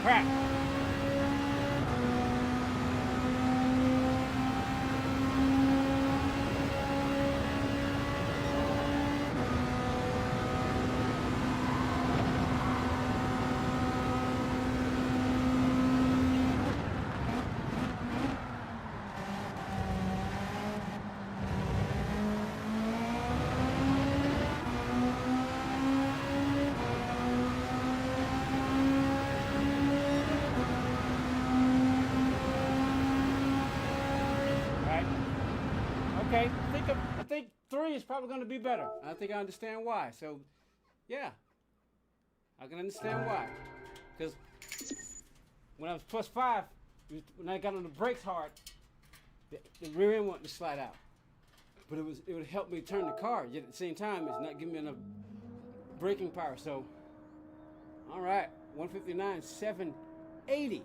crap. Okay, I think 3 is probably going to be better. I think I understand why. So, yeah, I can understand why. Because when I was +5, when I got on the brakes hard, the rear end wanted to slide out. But it would help me turn the car. Yet at the same time, it's not giving me enough braking power. So, all right, 159, 780.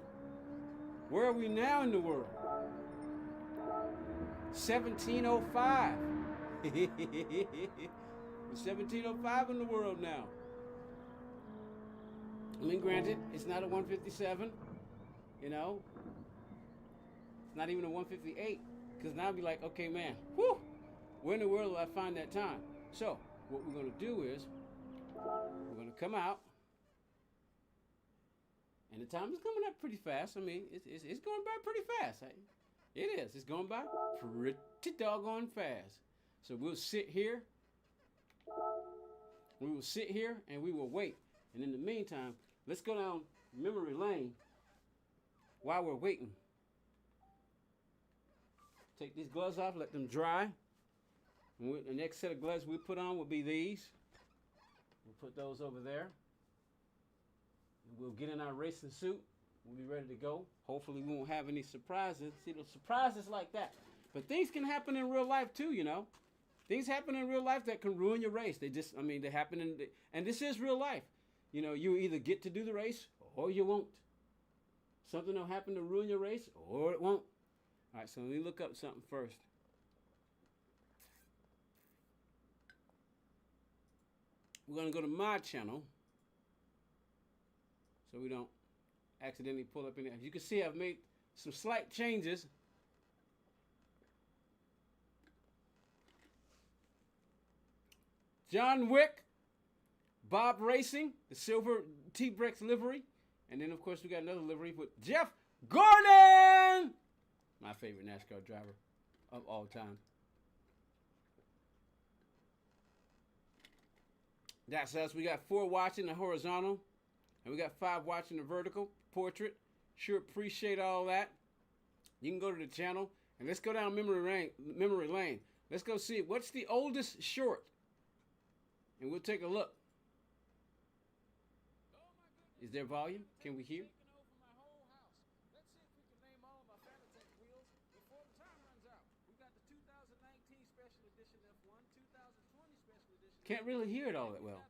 Where are we now in the world? 1705. 1705 in the world now. I mean, granted, it's not a 157, you know. It's not even a 158. Because now I'll be like, okay, man, whew, where in the world will I find that time? So, what we're going to do is, we're going to come out. And the time is coming up pretty fast. I mean, it's going by pretty fast. It is. It's going by pretty doggone fast. So we'll sit here. We will sit here and we will wait. And in the meantime, let's go down memory lane while we're waiting. Take these gloves off, let them dry. And the next set of gloves we put on will be these. We'll put those over there. And we'll get in our racing suit. We'll be ready to go. Hopefully we won't have any surprises. See, those surprises like that. But things can happen in real life too, you know. Things happen in real life that can ruin your race. They happen and this is real life. You know, you either get to do the race or you won't. Something will happen to ruin your race or it won't. All right, so let me look up something first. We're going to go to my channel so we don't accidentally pull up in there. You can see I've made some slight changes. John Wick, Bob Racing, the silver T-Brex livery. And then, of course, we got another livery with Jeff Gordon, my favorite NASCAR driver of all time. That's us. We got 4 watching the horizontal, and we got 5 watching the vertical portrait. Sure appreciate all that. You can go to the channel, and let's go down memory lane. Let's go see what's the oldest short. And we'll take a look. Is there volume? Can we hear? Can't really hear it all that well.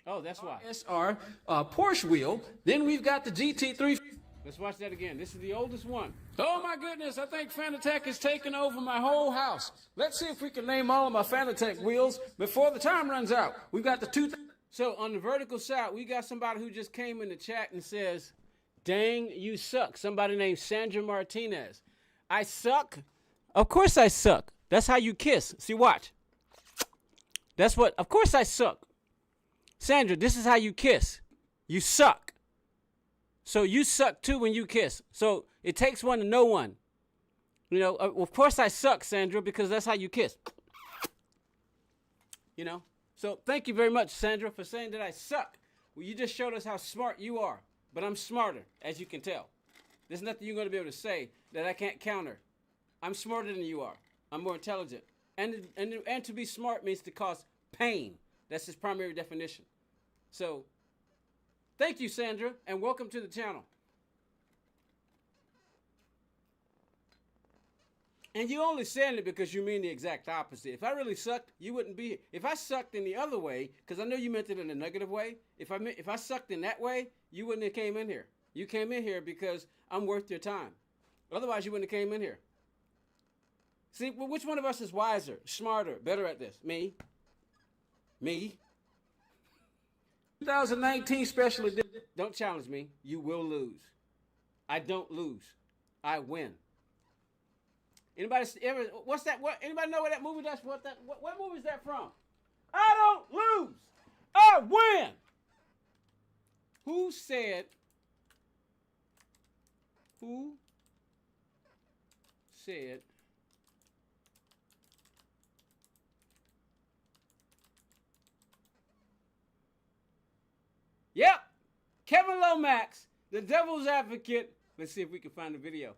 Oh, that's why. SR Porsche wheel. Then we've got the GT3. Let's watch that again. This is the oldest one. Oh my goodness, I think Fanatec is taking over my whole house. Let's see if we can name all of my Fanatec wheels before the time runs out. We've got the two. So on the vertical side, we got somebody who just came in the chat and says, dang, you suck. Somebody named Sandra Martinez. I suck? Of course I suck. That's how you kiss. See, watch. That's what, of course I suck. Sandra, this is how you kiss. You suck. So you suck too when you kiss. So it takes one to know one. You know, of course I suck, Sandra, because that's how you kiss. You know? So thank you very much, Sandra, for saying that I suck. Well, you just showed us how smart you are. But I'm smarter, as you can tell. There's nothing you're going to be able to say that I can't counter. I'm smarter than you are. I'm more intelligent. And to be smart means to cause pain. That's his primary definition. So, thank you, Sandra, and welcome to the channel. And you only saying it because you mean the exact opposite. If I really sucked, you wouldn't be here. If I sucked in the other way, because I know you meant it in a negative way, if I sucked in that way, you wouldn't have came in here. You came in here because I'm worth your time. Otherwise, you wouldn't have came in here. See, well, which one of us is wiser, smarter, better at this? Me? Me? 2019 special edition. Don't challenge me. You will lose. I don't lose. I win. Anybody ever? What's that? What? Anybody know what that movie? That's what that. What movie is that from? I don't lose. I win. Who said? Who said? Yep, Kevin Lomax, the devil's advocate. Let's see if we can find the video.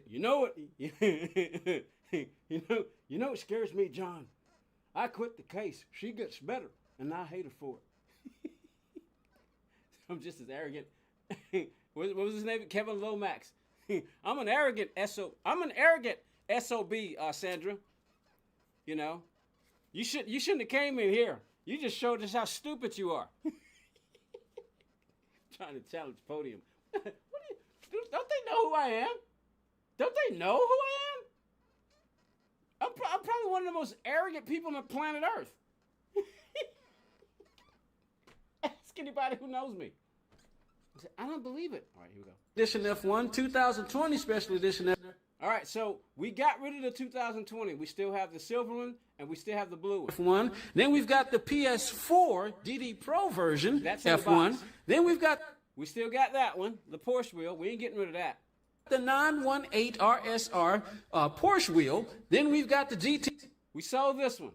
You know what? you know what scares me, John? I quit the case. She gets better, and I hate her for it. I'm just as arrogant. What was his name? Kevin Lomax. I'm an arrogant SOB, Sandra. You know, you shouldn't have came in here. You just showed us how stupid you are. Trying to challenge podium. Don't they know who I am? Don't they know who I am? I'm probably one of the most arrogant people on the planet Earth. Ask anybody who knows me. I don't believe it. All right, here we go. Edition F1, 2020 special edition F1. All right, so we got rid of the 2020. We still have the silver one, and we still have the blue one. F1. Then we've got the PS4 DD Pro version. That's F1. Then we still got that one, the Porsche wheel. We ain't getting rid of that. The 918 RSR Porsche wheel. Then we've got the GT. We sold this one.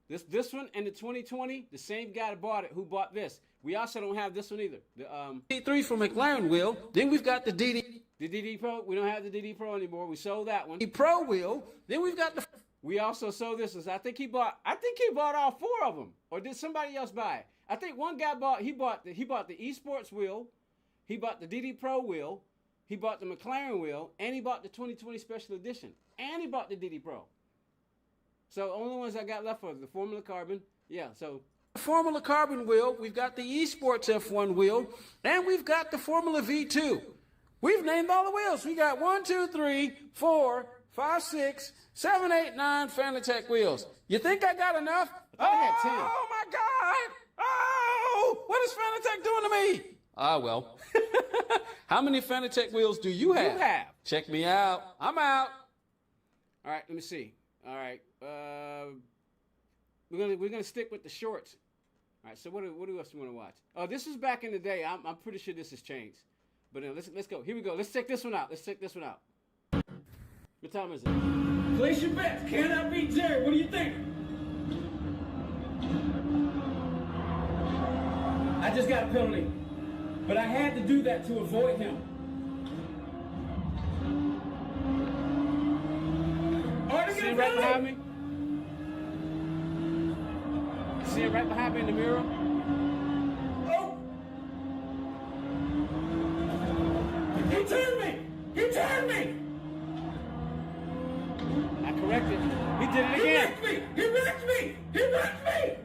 This one and the 2020, the same guy that bought it who bought this. We also don't have this one either. The G3 from McLaren wheel. Then we've got the DD Pro. We don't have the DD Pro anymore. We sold that one. The Pro wheel. Then we've got the. We also sold this one. I think he bought all four of them. Or did somebody else buy it? I think one guy bought the esports wheel. He bought the DD Pro wheel. He bought the McLaren wheel, and he bought the 2020 special edition, and he bought the DD Pro. So the only ones I got left are the Formula Carbon. Yeah, so the Formula Carbon wheel, we've got the Esports F1 wheel, and we've got the Formula V2. We've named all the wheels. We got 1, 2, 3, 4, 5, 6, 7, 8, 9 Fanatec wheels. You think I got enough? I had 10. Oh my God! Oh, what is Fanatec doing to me? Ah, well. How many Fanatec wheels do you have? Check me out. I'm out. All right, let me see. All right, we're gonna stick with the shorts. All right, so what else do you want to watch? Oh, this is back in the day. I'm pretty sure this has changed. But let's go. Here we go. Let's check this one out. What time is it? Place your bets. Can I beat Jerry? What do you think? I just got a penalty. But I had to do that to avoid him. See it right behind me? See it right behind me in the mirror? Oh! He turned me! I corrected. He did it again. He wrecked me! He wrecked me!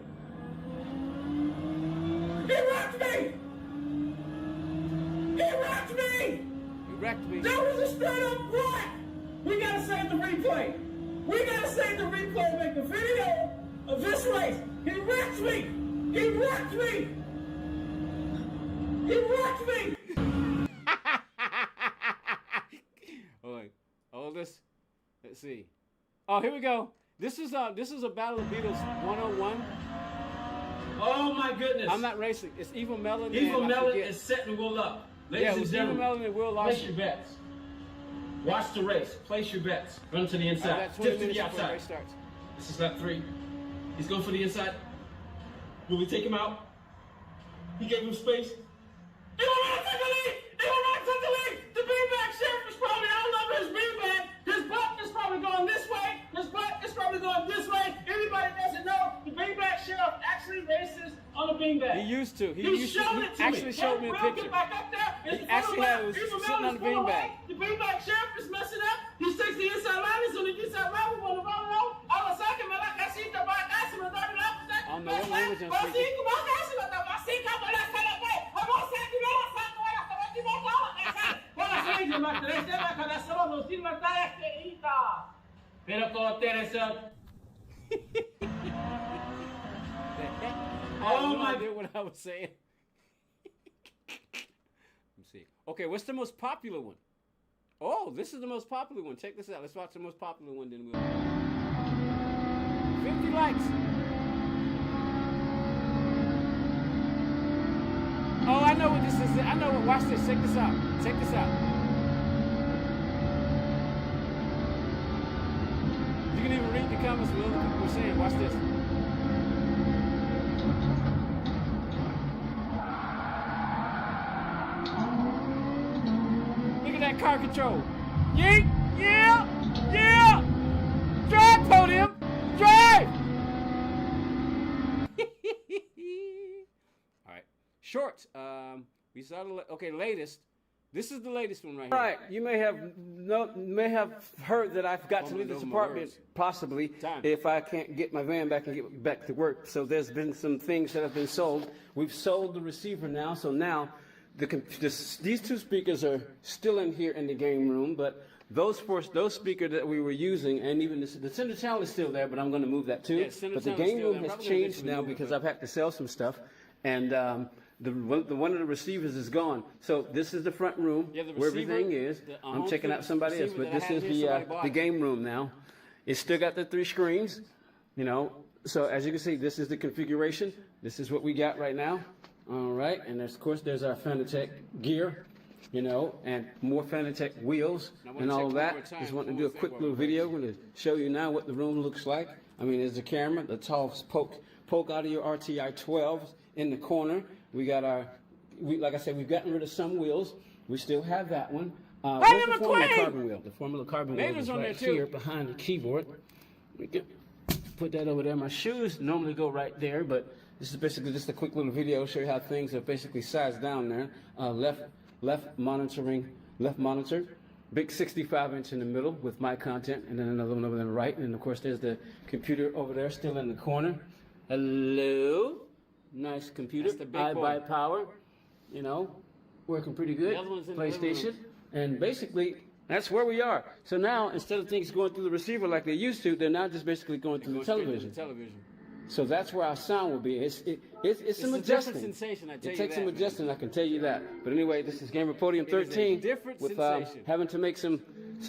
That was a straight up wreck! We gotta save the replay! And make a video of this race! He wrecked me! All this. Let's see. Oh, here we go. This is a Battle of Beetles 101. Oh my goodness! I'm not racing. It's Evil Melon. Evil Melon is setting Will up. Ladies and gentlemen, Evil Melon and Will place your bets. Watch the race. Place your bets. Run to the inside. Tip to the outside. This is lap 3. He's going for the inside. Will we take him out? He gave him space. He will not take the lead! The beanbag sheriff is probably all over his beanbag. His butt is probably going this way. Anybody doesn't know, the beanbag sheriff actually races on a beanbag. He used to. He actually showed me a picture. Back up there. He actually was sitting on the beanbag. The beanbag sheriff is messing up. He takes the inside line. He's on the inside line. We want to run around. All of a sudden, man, I see the back. I see the back. I don't know what language I'm speaking. Pero con Oh no my! idea what I was saying. Let me see. Okay, what's the most popular one? Oh, this is the most popular one. Check this out. Let's watch the most popular one. Then we'll 50 likes. Oh, I know what this is. I know what. Watch this. Check this out. Check this out. You can even read the comments what other people were saying. Watch this. Look at that car control. Yeet! Yeah! Yeah! Drive, podium! Drive! All right. Shorts. We saw the latest. This is the latest one right here. All right, you may have heard that I've got to leave this apartment possibly if I can't get my van back and get back to work. So there's been some things that have been sold. We've sold the receiver now, so now these two speakers are still in here in the game room, but those speakers that we were using, and even the center channel is still there, but I'm going to move that too. Yeah, but the game room has changed now because I've had to sell some stuff, and one of the receivers is gone. So this is the front room where everything is. I'm checking out somebody else, but this is the game room now. It's still got the 3 screens, you know. So as you can see, this is the configuration. This is what we got right now. All right, and of course there's our Fanatec gear, you know, and more Fanatec wheels and all of that. Just want to do a quick little video. I'm going to show you now what the room looks like. I mean, there's the camera, the tall poke out of your RTI 12s in the corner. We got like I said, we've gotten rid of some wheels. We still have that one. Where's the Formula Carbon wheel? The Formula Carbon wheel is right here behind the keyboard. We can put that over there. My shoes normally go right there, but this is basically just a quick little video, show you how things are basically sized down there. Left monitor, big 65-inch in the middle with my content, and then another one over on the right. And of course, there's the computer over there, still in the corner. Hello, nice computer. I buy power, you know, working pretty good. PlayStation, and basically that's where we are. So now, instead of things going through the receiver like they used to, they're now just basically going through the television. So that's where our sound will be. It's some adjusting. It takes some adjusting, I can tell you that. But anyway, this is Gamer Podium 13 with having to make some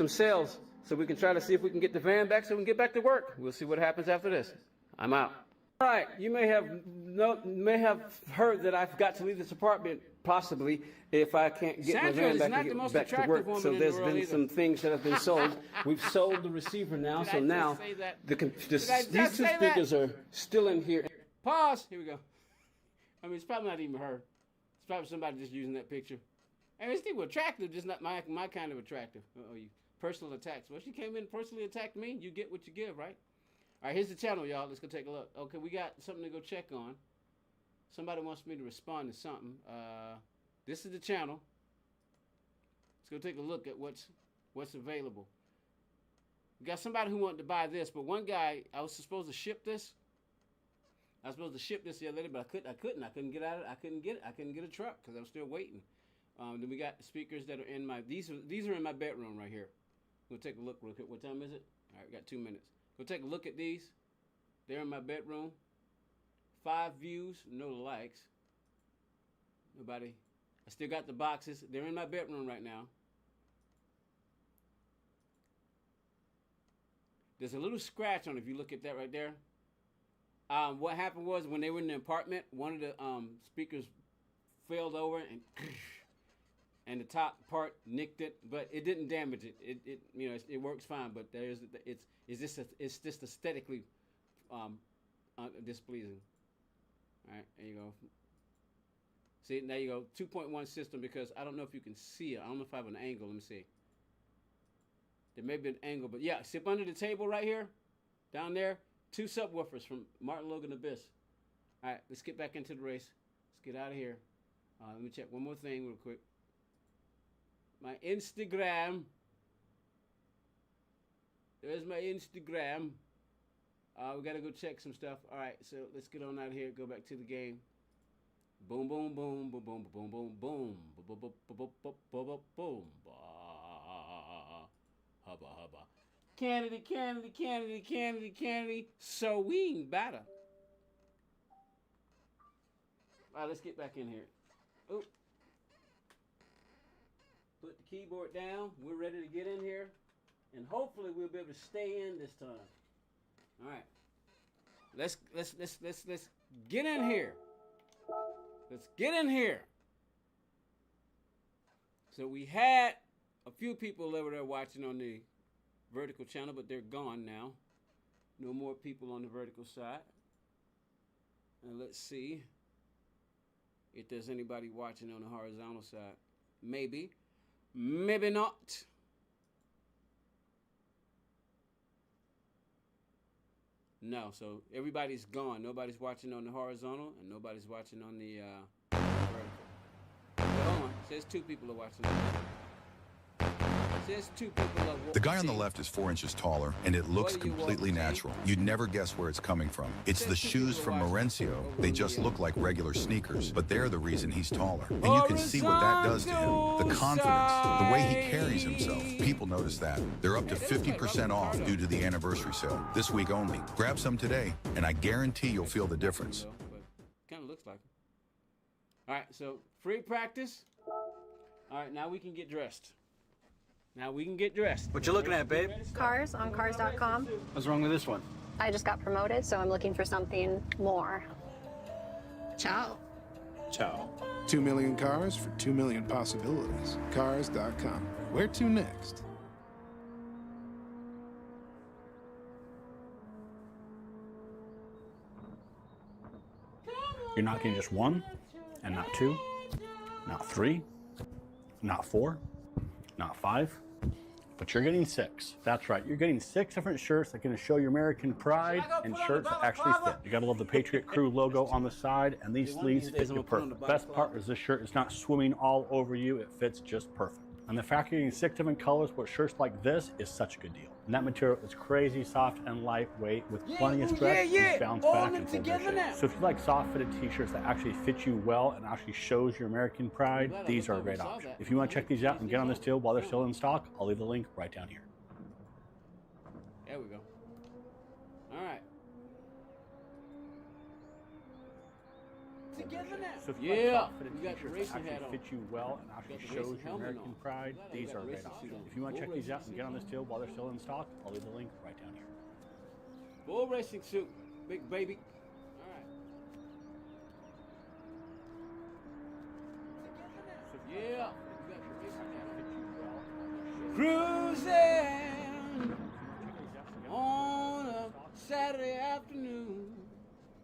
sales so we can try to see if we can get the van back so we can get back to work. We'll see what happens after this. I'm out. All right, you may have heard that I've got to leave this apartment possibly if I can't get my van back and get back to work. So there's been some things that have been sold. We've sold the receiver now, so now these two speakers are still in here. Pause. Here we go. I mean, it's probably not even her. It's probably somebody just using that picture. And it's still attractive, just not my kind of attractive. You personal attacks. Well, she came in and personally attacked me. You get what you give, right? All right, here's the channel, y'all. Let's go take a look. Okay, we got something to go check on. Somebody wants me to respond to something. This is the channel. Let's go take a look at what's available. We got somebody who wanted to buy this, but one guy, I was supposed to ship this. I was supposed to ship this the other day, but I couldn't. I couldn't get out of it. I couldn't get it. I couldn't get a truck because I was still waiting. Then we got speakers that are in my. These are in my bedroom right here. We'll take a look real quick. What time is it? All right, we got 2 minutes. Go take a look at these. They're in my bedroom. 5 views, no likes. Nobody. I still got the boxes. They're in my bedroom right now. There's a little scratch on it if you look at that right there. What happened was when they were in the apartment, one of the speakers failed over and the top part nicked it, but it didn't damage it. It works fine, but it's just aesthetically displeasing. All right, there you go. See, there you go. 2.1 system, because I don't know if you can see it. I don't know if I have an angle. Let me see. There may be an angle, but yeah, sit under the table right here, down there. 2 subwoofers from Martin Logan Abyss. All right, let's get back into the race. Let's get out of here. Let me check one more thing real quick. My Instagram. There's my Instagram. We got to go check some stuff. All right, so let's get on out of here. Go back to the game. Boom, boom, boom, boom, boom, boom, boom, boom, boom, boom, boom, boom, boom, hubba, hubba. Kennedy, Kennedy, Kennedy, Kennedy, Kennedy. So we better. All right, let's get back in here. Oop. Put the keyboard down. We're ready to get in here. And hopefully we'll be able to stay in this time. All right. Let's get in here. Let's get in here. So we had a few people over there watching on the vertical channel, but they're gone now. No more people on the vertical side. And let's see if there's anybody watching on the horizontal side. Maybe. Maybe not. No, so everybody's gone. Nobody's watching on the horizontal, and nobody's watching on the vertical. But hold on. It says 2 people are watching. It says 2 people are watching. The guy on the left is 4 inches taller, and it looks completely natural. You'd never guess where it's coming from. It's the shoes from Maurizio. They just look like regular sneakers, but they're the reason he's taller. And you can see what that does to him. The confidence, the way he carries himself. People notice that. They're up to 50% off due to the anniversary sale. This week only. Grab some today, and I guarantee you'll feel the difference. Kind of looks like it. All right, so free practice. All right, now we can get dressed. What you looking at, babe? Cars on cars.com. What's wrong with this one? I just got promoted, so I'm looking for something more. Ciao. Ciao. 2 million cars for 2 million possibilities. Cars.com. Where to next? You're not getting just 1, and not 2, not 3, not 4, not 5, but you're getting 6. That's right, you're getting 6 different shirts that are going to show your American pride and shirts that actually fit. You gotta love the Patriot Crew logo on the side, and these sleeves fit you perfect. The best part is this shirt is not swimming all over you, it fits just perfect. And the fact you're getting 6 different colors with shirts like this is such a good deal. And that material is crazy soft and lightweight with plenty of stretch and bounce back and full shape. So if you like soft fitted t-shirts that actually fit you well and actually shows your American pride, these are a great option. If you want to check these out and get on this deal while they're still in stock, I'll leave the link right down here. There we go. All right. Together now. So if you like soft fitted t-shirts that actually fit you well and actually shows your American pride, these are a great option. If you want to check these out and get on this deal while they're still in stock, I'll leave the link right down here. Full racing suit, big baby. All right. Yeah. Cruising on a Saturday afternoon.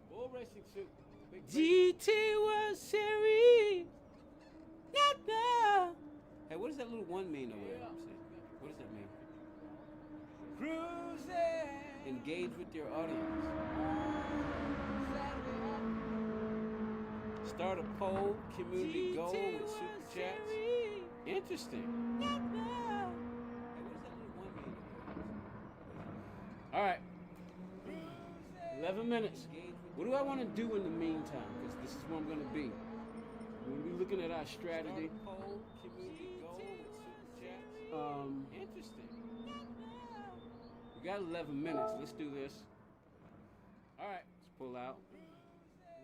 Full racing suit. GT1 series. Hey, what does that little 1 mean over there? What does that mean? Cruising. Engage with your audience. Start a poll, community goal with super chats. Interesting. Hey, what does that little 1 mean over there? All right. 11 minutes. What do I want to do in the meantime? Because this is where I'm going to be. We're going to be looking at our strategy. Interesting. We got 11 minutes. Let's do this. All right, let's pull out.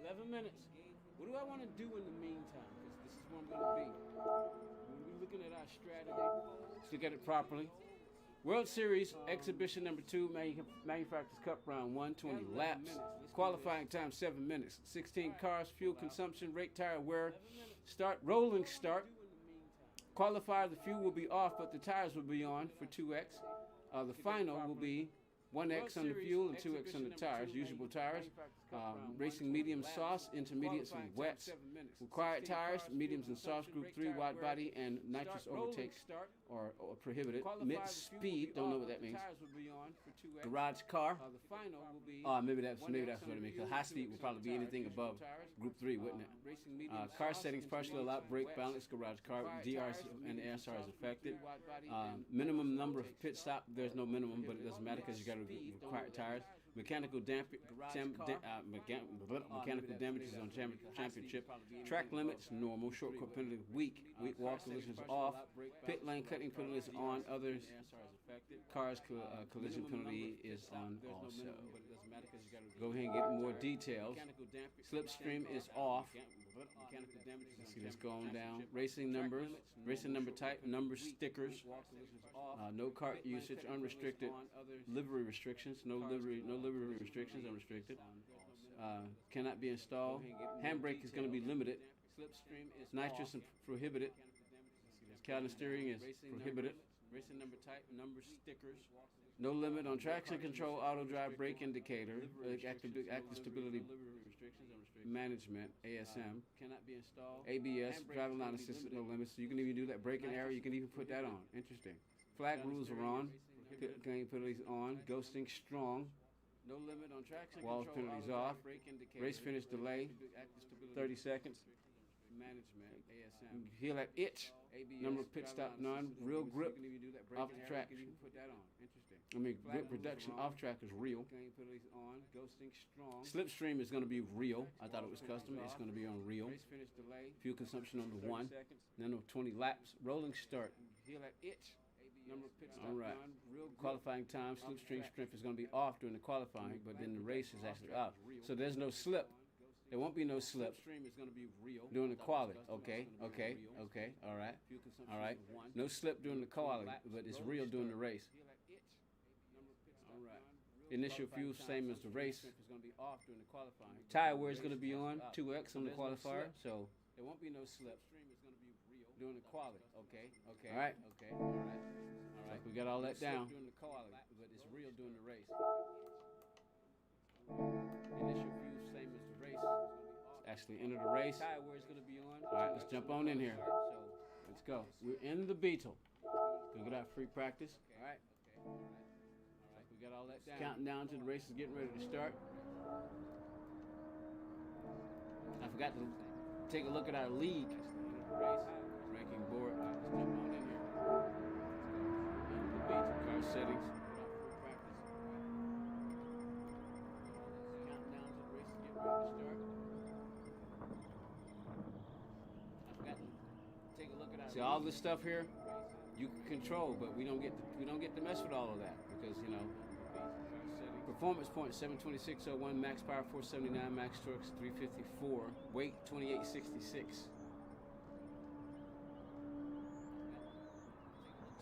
11 minutes. What do I want to do in the meantime? Because this is where I'm going to be. We're going to be looking at our strategy. Let's look at it properly. World Series Exhibition number 2, Manufacturers Cup round 1, 20 laps. Qualifying time 7 minutes. 16 cars, fuel consumption, rate, tire wear. Start, rolling start. Qualifier, the fuel will be off, but the tires will be on for 2X. The final will be 1X on the fuel and 2X on the tires, usable tires. Racing medium sauce, intermediates and wets. Required tires, mediums and sauce, Group 3, wide body, and nitrous overtakes or prohibited. Mid speed, don't know what that means. Garage car. Maybe that's what it means. High speed will probably be anything above Group 3, wouldn't it? Car settings, partially allowed, brake balance, garage car, DRS and ASR is affected. Minimum number of pit stop, there's no minimum, but it doesn't matter because you got to require tires. Mechanical damages on championship. Track limits normal. Short course penalty weak. Weak wall collisions off. Pit lane cutting penalties on. Others cars collision penalty is on also. Go ahead and get more details. Slipstream is off. See this going down. Racing numbers. Racing number type. Number stickers. No cart usage. Unrestricted. Livery restrictions. No livery restrictions. Unrestricted. Cannot be installed. Handbrake is going to be limited. Nitrous is prohibited. Counter steering is prohibited. Racing number type, number stickers. No limit on traction control, auto drive, brake indicator, active stability management, ASM. Cannot be installed. ABS, driving line assistant, no limits. So you can even do that braking area. You can even put that on. Interesting. Flag rules are on. Pit penalties on. Ghosting strong. No limit on traction control. Walls penalties off. Race finish delay. 30 seconds. Management, ASM. Heel at itch. Number of pit stop none. Real grip off the track. I mean, grip reduction off track is real. Slipstream is going to be real. I thought it was custom. It's going to be on real. Fuel consumption on the 1. Then on 20 laps. Rolling start. Heel at itch. All right. Qualifying time. Slipstream strength is going to be off during the qualifying, but then the race is actually out. So there's no slip. There won't be no slip during the quality. Okay. All right. No slip during the quality, but it's real during the race. All right. Initial fuel same as the race. Tire wear is going to be on 2X on the qualifier, so there won't be no slip during the quality. Okay. All right. So we got all that down. During the quality, but it's real during the race. Initial fuel same as the race. Actually enter the race. Tire wear is going to be on. All right, let's jump on in here. So let's go. We're in the Beetle. Gonna get our free practice. All right. We got all that down. Counting down to the race is getting ready to start. I forgot to take a look at our league. Ranking board. Let's jump on in here. In the Beetle. Car settings. See all this stuff here, you can control, but we don't get to mess with all of that because performance point 726.01, max power 479, max torque 354, weight 2866.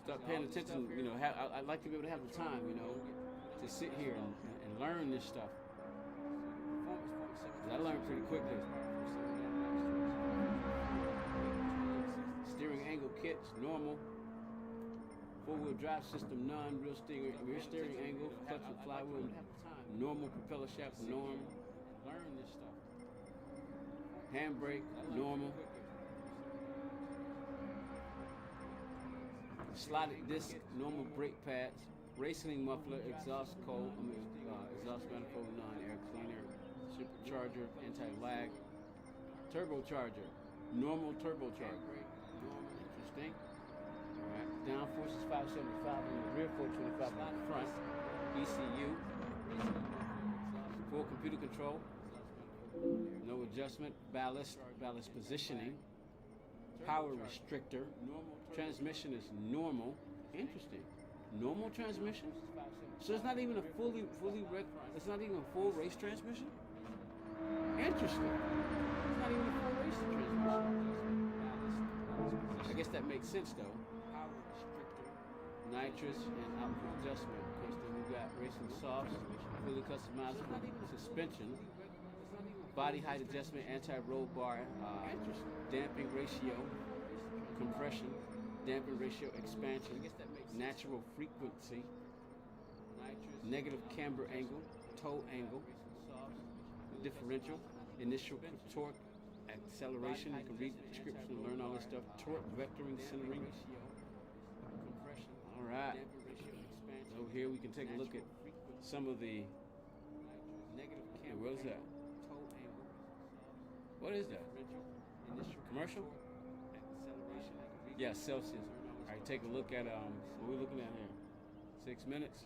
Start paying attention. I'd like to be able to have the time, to sit here and learn this stuff. I learned pretty quickly. Steering angle kits, normal. Four-wheel drive system, none. Rear steering angle, clutch and flywheel, normal. Propeller shaft, normal. Learn this stuff. Handbrake, normal. Slotted disc, normal brake pads. Racing muffler, exhaust exhaust manifold, non-air cleaner. Supercharger, anti-lag, turbocharger, normal turbocharger. Interesting. All right. Downforce is 575 on the rear, 425 on the front. ECU. Full computer control. No adjustment. Ballast positioning. Power restrictor. Transmission is normal. Interesting. Normal transmission. So it's not even a it's not even a full race transmission. Interesting. It's not even a full race transmission. I guess that makes sense though. Power restrictor, nitrous, and output adjustment. Of course, then we got racing softs, fully customizable suspension, body height adjustment, anti-roll bar, damping ratio, compression, damping ratio expansion, natural frequency, negative camber angle, toe angle, differential, initial torque, acceleration. You can read the description and learn all this stuff. Torque, vectoring, centering. All right. So here we can take a look at some of the. What is that? What is that? Commercial? Yeah, Celsius. All right, take a look at what we're looking at here. 6 minutes.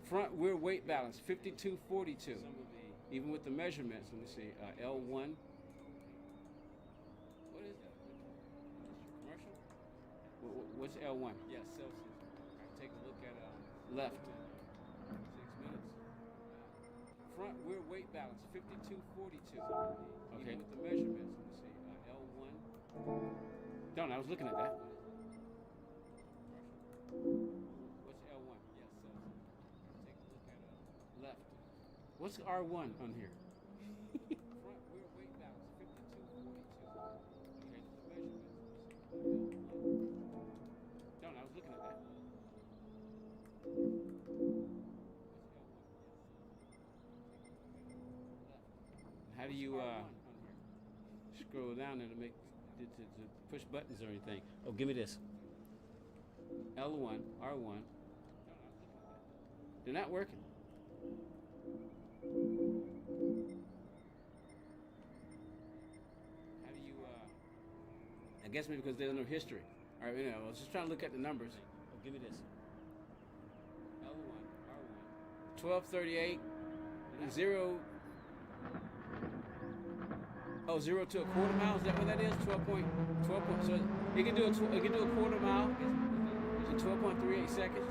Front rear weight balance, 52-42. Even with the measurements, let me see, L1. What is that? Commercial? What's L1? Yes, Celsius. Take a look at left. 6 minutes. Front rear weight balance, 52-42. Okay. Even with the measurements, let me see, L1. Don't, I was looking at that. What's L1? Yes, Celsius. Take a look at left. What's R1 on here? Front rear weight balance, 52-42. Okay, the measurements. Don't, I was looking at that. How do you scroll down there to make to push buttons or anything? Oh, give me this. L1, R1. They're not working. How do you I guess maybe because there's no history. All right, I was just trying to look at the numbers. Oh, give me this. L1, R1. 1238, 0. Oh, 0 to a quarter mile. Is that what that is? 12 point. So it can do a quarter mile. So 12.38 seconds.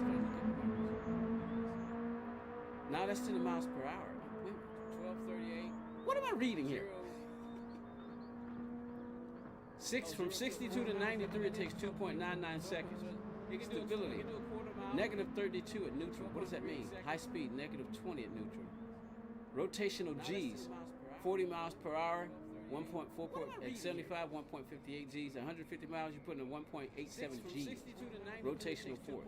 Now that's to the miles per hour. 1238. What am I reading here? From 62 to 93, it takes 2.99 seconds. Stability. Negative 32 at neutral. What does that mean? High speed, negative 20 at neutral. Rotational G's, 40 miles per hour, 1.4 at 75, 1.58 G's. 150 miles, you put in a 1.87 G's. Rotational force.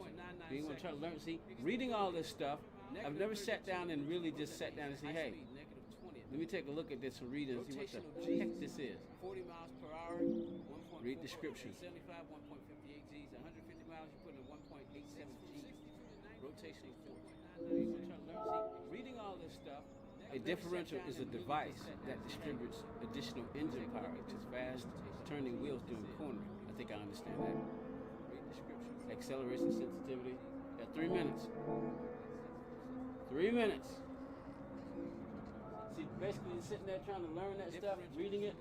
You want to try to learn? See, reading all this stuff, I've never sat down and really just sat down and say, hey, let me take a look at this and read it and see what the heck this is. 40 miles per hour, read description. 75, 1.58 G's. 150 miles, you put in a 1.87 G's. Rotational force. You want to try to learn? See, reading all this stuff, a differential is a device that distributes additional engine power to fast turning wheels during cornering. I think I understand that. Acceleration sensitivity. Got 3 minutes. 3 minutes. See, basically you're sitting there trying to learn that stuff, reading it.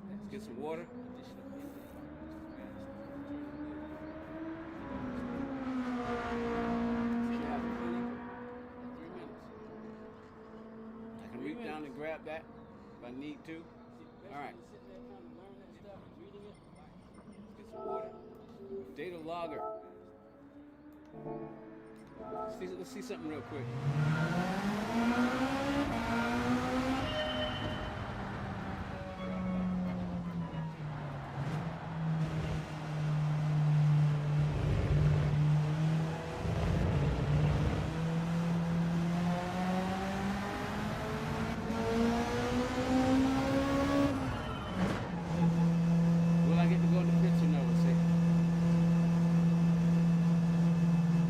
Let's get some water. Reach down and grab that if I need to. All right. Let's get some water. Data logger. Let's see something real quick.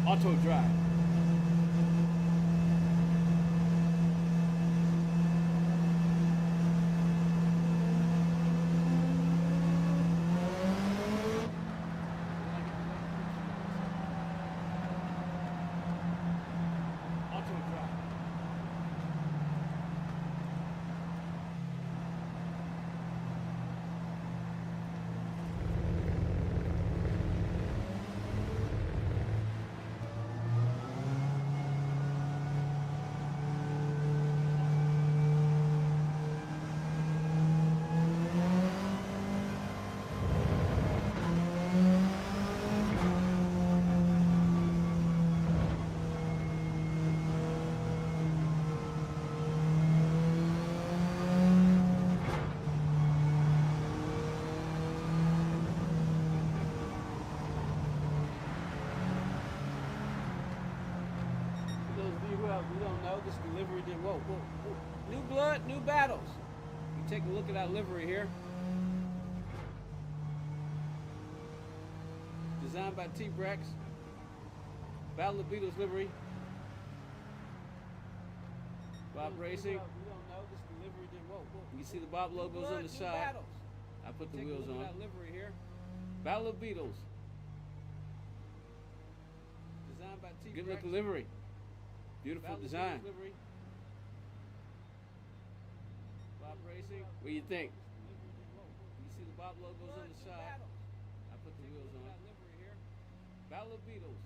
Auto drive. Auto drive. We don't know this delivery did. Whoa. New blood, new battles. You take a look at our livery here. Designed by T-Brex. Battle of Beetle's livery. Bob Racing. We don't know this delivery did. Whoa. You can see the Bob logos on the side. I put the wheels on. Livery here. Battle of Beetles. Designed by T-Brex. Good looking livery. Beautiful design. Bob Racing. What do you think? You see the Bob logos on the side. I put the wheels on. Battle of Beetles.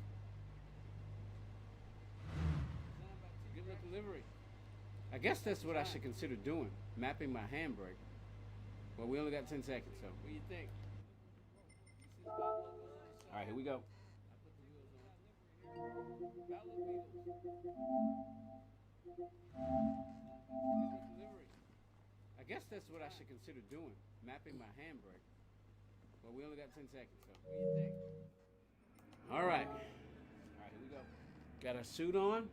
Good looking livery. I guess that's what I should consider doing. Mapping my handbrake. Well, we only got 10 seconds, so what do you think? All right, here we go. I guess that's what I should consider doing. Mapping my handbrake. Well, we only got 10 seconds, so what do you think? All right. All right, here we go. Got our suit on.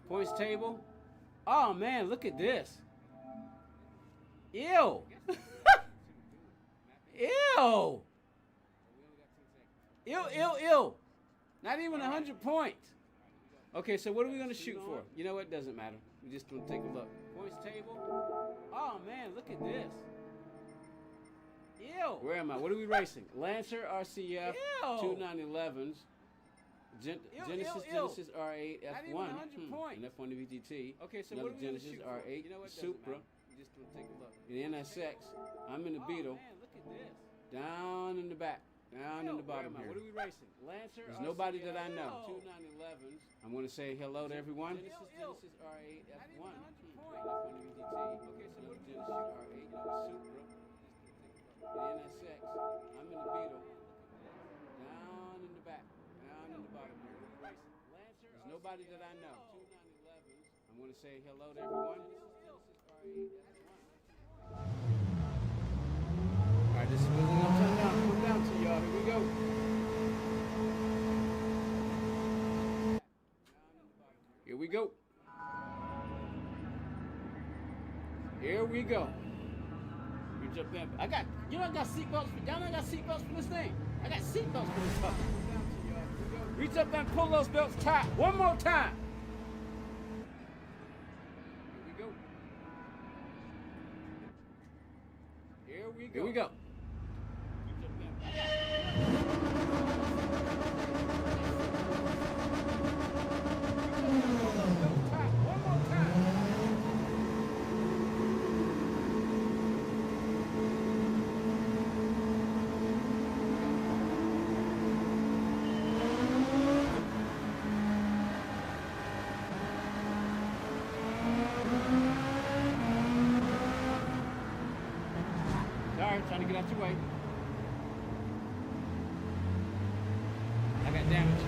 Points table. Oh, man, look at this. Ew. Ew. Ew. Not even 100 points. Okay, so what are we going to shoot for? You know what? Doesn't matter. We just going to take a look. Points table. Oh, man, look at this. Ew. Where am I? What are we racing? Lancer RCF 2911s. Genesis R8 F1 and F1 VGT. Okay, so what are we Genesis R8 Supra. Just gonna take a look. In the NSX, I'm in the Beetle. Man, look at this. Down in the back, down in the bottom here. What are we racing? Lancer. There's nobody that I know. 2911s. I'm gonna say hello to everyone. Genesis R8 F1 F1 VGT. Okay, so what Genesis R8 Supra. In the NSX, I'm in the Beetle. Down in the back. Down in the bottom here. There's nobody that I know. I'm going to say hello to everyone. All right, this is moving upside down. Come down to y'all. Here we go. Here we go. Here we go. Reach up there. I got seatbelts. Y'all know I got seatbelts for this thing. I got seatbelts for this puppy. Reach up there and pull those belts tight. One more time. Here we go. Here we go. One more time. Sorry, trying to get out your way. I got damage.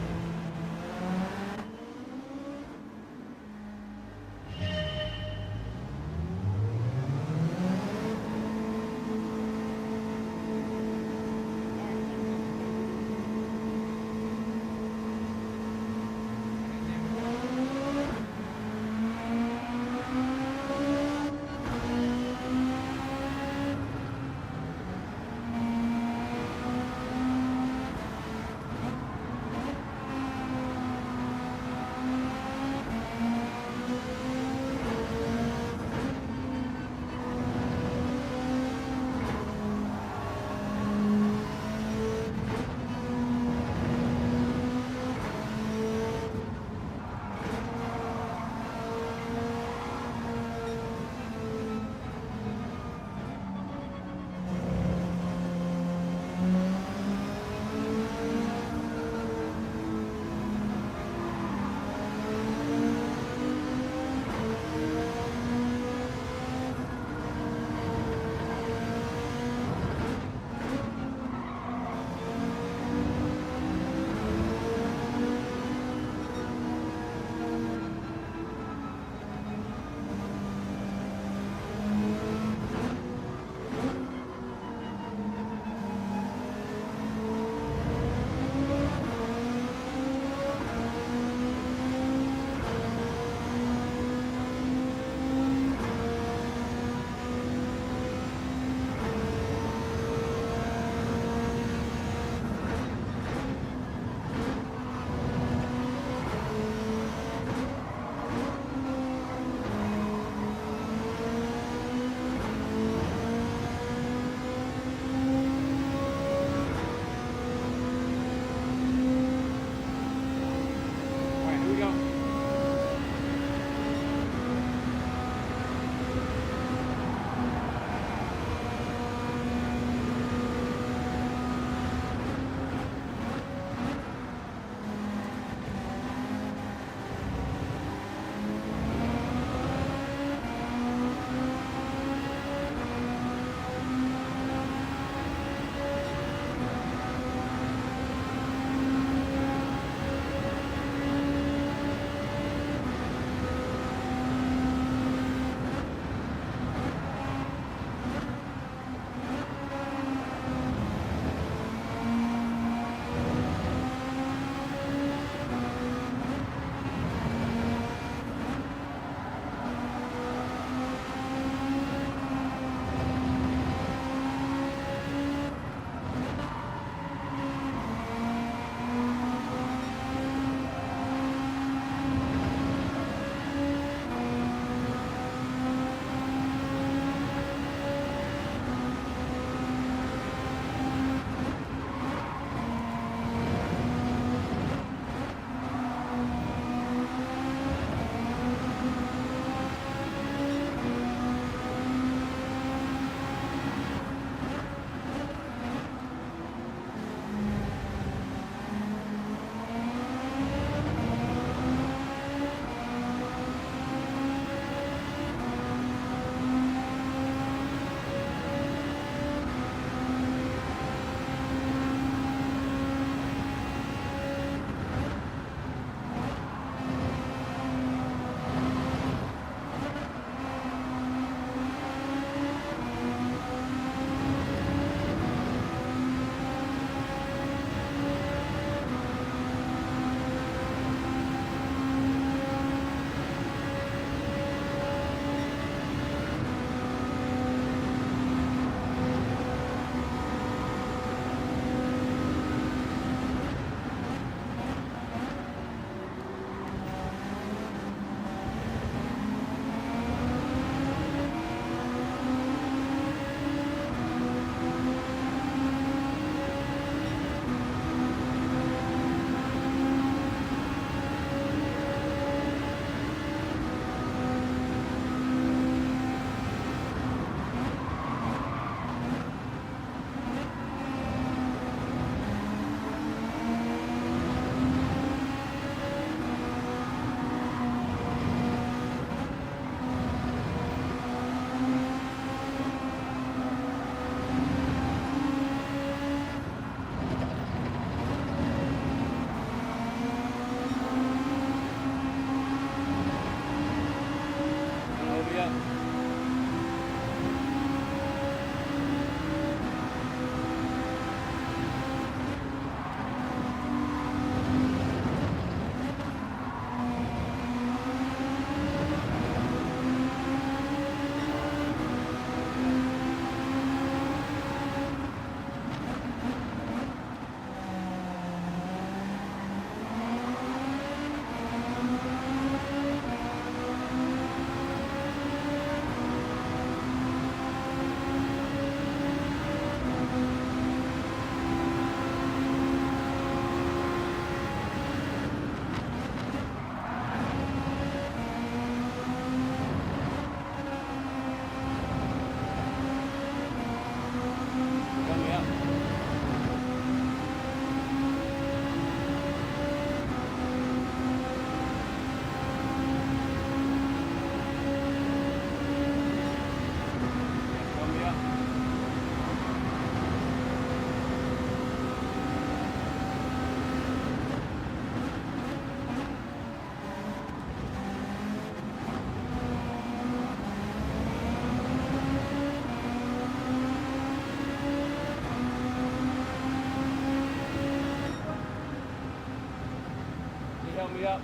help me up.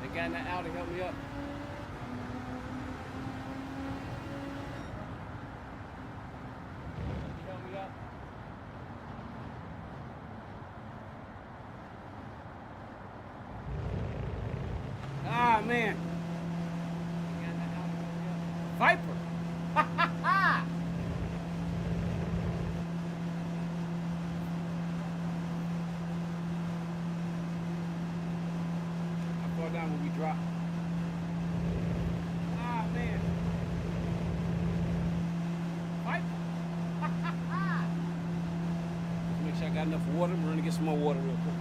The guy in the Audi, help me up. Help me up. Ah, man. Viper. Ha ha ha! How far down will we drop? Ah, man. Viper. Ha ha ha! Let's make sure I got enough water. We're gonna get some more water real quick.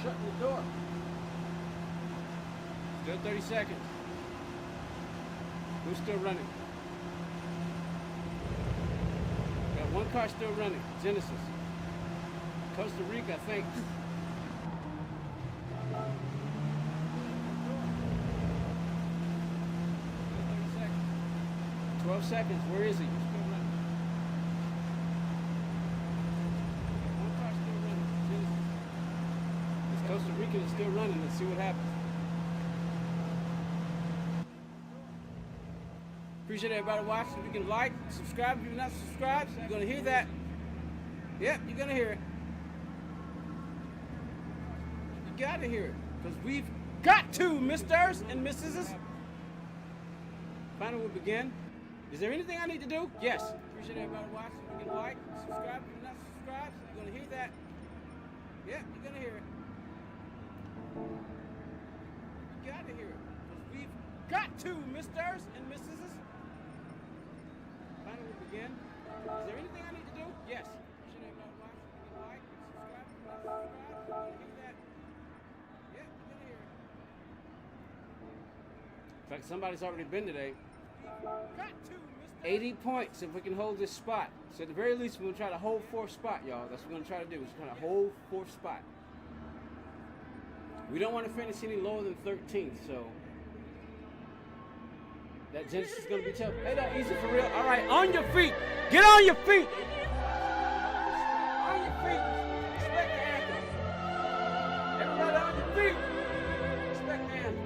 Shutting the door. Still 30 seconds. Who's still running? Got one car still running. Genesis. Costa Rica, I think. 12 seconds. Where is he? Still running. One car still running. Genesis. Costa Rica is still running. Let's see what happens. Appreciate everybody watching. If you can like, subscribe. If you're not subscribed, you're going to hear that. Yep, you're going to hear it. You got to hear it. Because we've got to, misters and missuses. Final will begin. Is there anything I need to do? Yes. Appreciate everybody watching. If you can like, subscribe. If you're not subscribed, you're going to hear that. Yep, you're going to hear it. You got to hear it. Because we've got to, misters and missuses. Final will begin. Is there anything I need to do? Yes. Appreciate everybody watching. If you can like, subscribe. If you're not subscribed, you're going to hear that. Yep, you're going to hear it. In fact, somebody's already been today. Got to, mister. 80 points if we can hold this spot. So at the very least, we're going to try to hold fourth spot, y'all. That's what we're going to try to do. We're going to hold fourth spot. We don't want to finish any lower than 13th, so that Genesis is going to be tough. Hey, that easy for real. All right, on your feet. Get on your feet. On your feet. Respect the anthem. Everybody on your feet. Respect the anthem.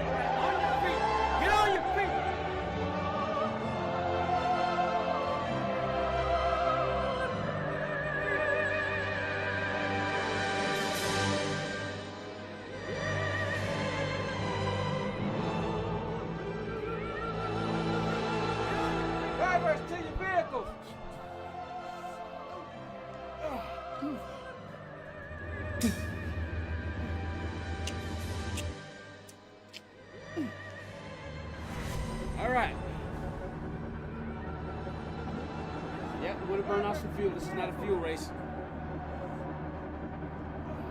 All right, on your feet. Get on your feet. Drivers to your vehicles. All right. Yep, we want to burn off some fuel. This is not a fuel race.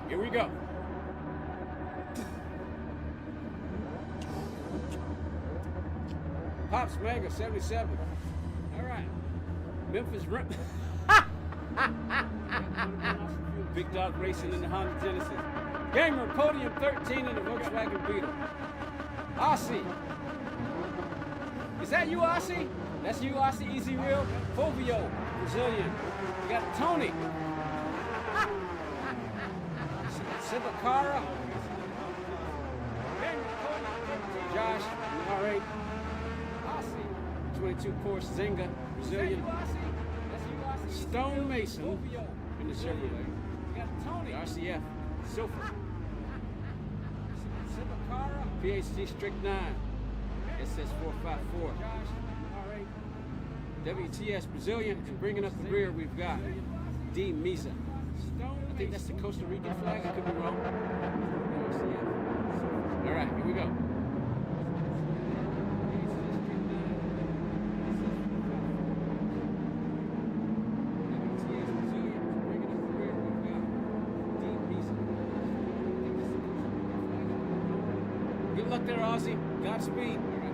Here we go. Pops Mega 77. All right. Memphis Rip. Big Dog Racing in the Honda Genesis. Gamer Podium 13 in the Volkswagen Beetle. Aussie. Is that you, Aussie? That's you, Aussie. Easy Real. Fovio, Brazilian. We got Tony. Sibacara. Josh, R8. 22 Porsche Zenga, Brazilian. Stone Mason in the Chevrolet. The RCF, Silver. PHD Strychnine, SS454. WTS Brazilian, and bringing up the rear, we've got D Misa. I think that's the Costa Rican flag. I could be wrong. All right, here we go. Good luck there, Aussie. Godspeed. All right,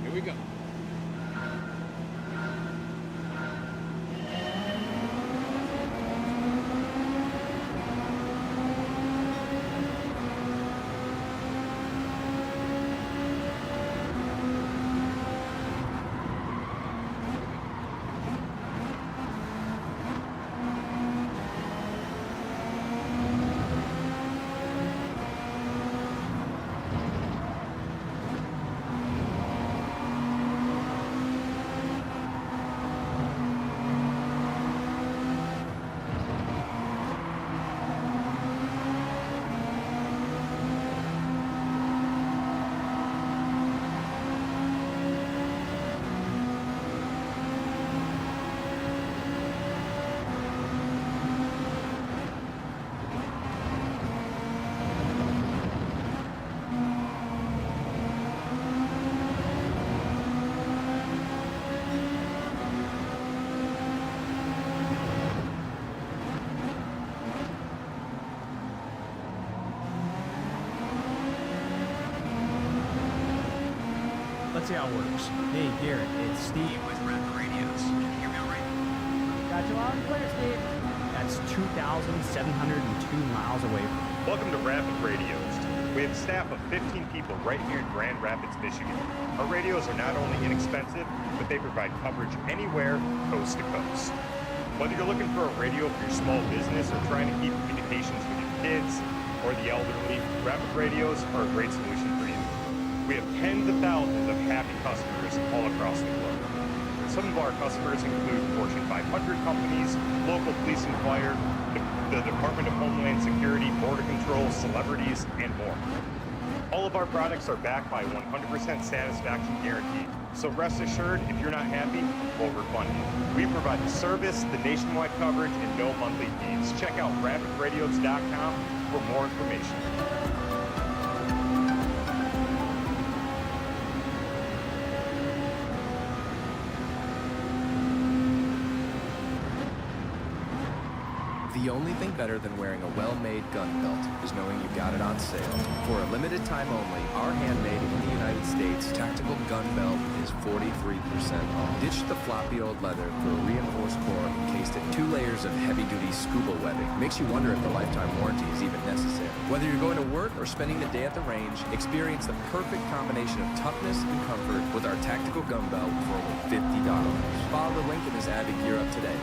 here we go. Here we go. Let's see how it works. Hey, Garrett, it's Steve with Rapid Radios. Can you hear me all right? Got you loud and clear, Steve. That's 2,702 miles away from you. Welcome to Rapid Radios. We have a staff of 15 people right here in Grand Rapids, Michigan. Our radios are not only inexpensive, but they provide coverage anywhere, coast to coast. Whether you're looking for a radio for your small business or trying to keep communications with your kids or the elderly, Rapid Radios are a great solution for you. We have tens of thousands of happy customers all across the globe. Some of our customers include Fortune 500 companies, local police and fire, the Department of Homeland Security, Border Control, celebrities, and more. All of our products are backed by a 100% satisfaction guarantee. So rest assured, if you're not happy, we'll refund you. We provide the service, the nationwide coverage, and no monthly fees. Check out rapidradios.com for more information. The only thing better than wearing a well-made gun belt is knowing you got it on sale. For a limited time only, our handmade in the United States tactical gun belt is 43% off. Ditch the floppy old leather for a reinforced core encased in 2 layers of heavy-duty scuba webbing. Makes you wonder if the lifetime warranty is even necessary. Whether you're going to work or spending the day at the range, experience the perfect combination of toughness and comfort with our tactical gun belt for only $50. Follow the link in this ad to gear up today.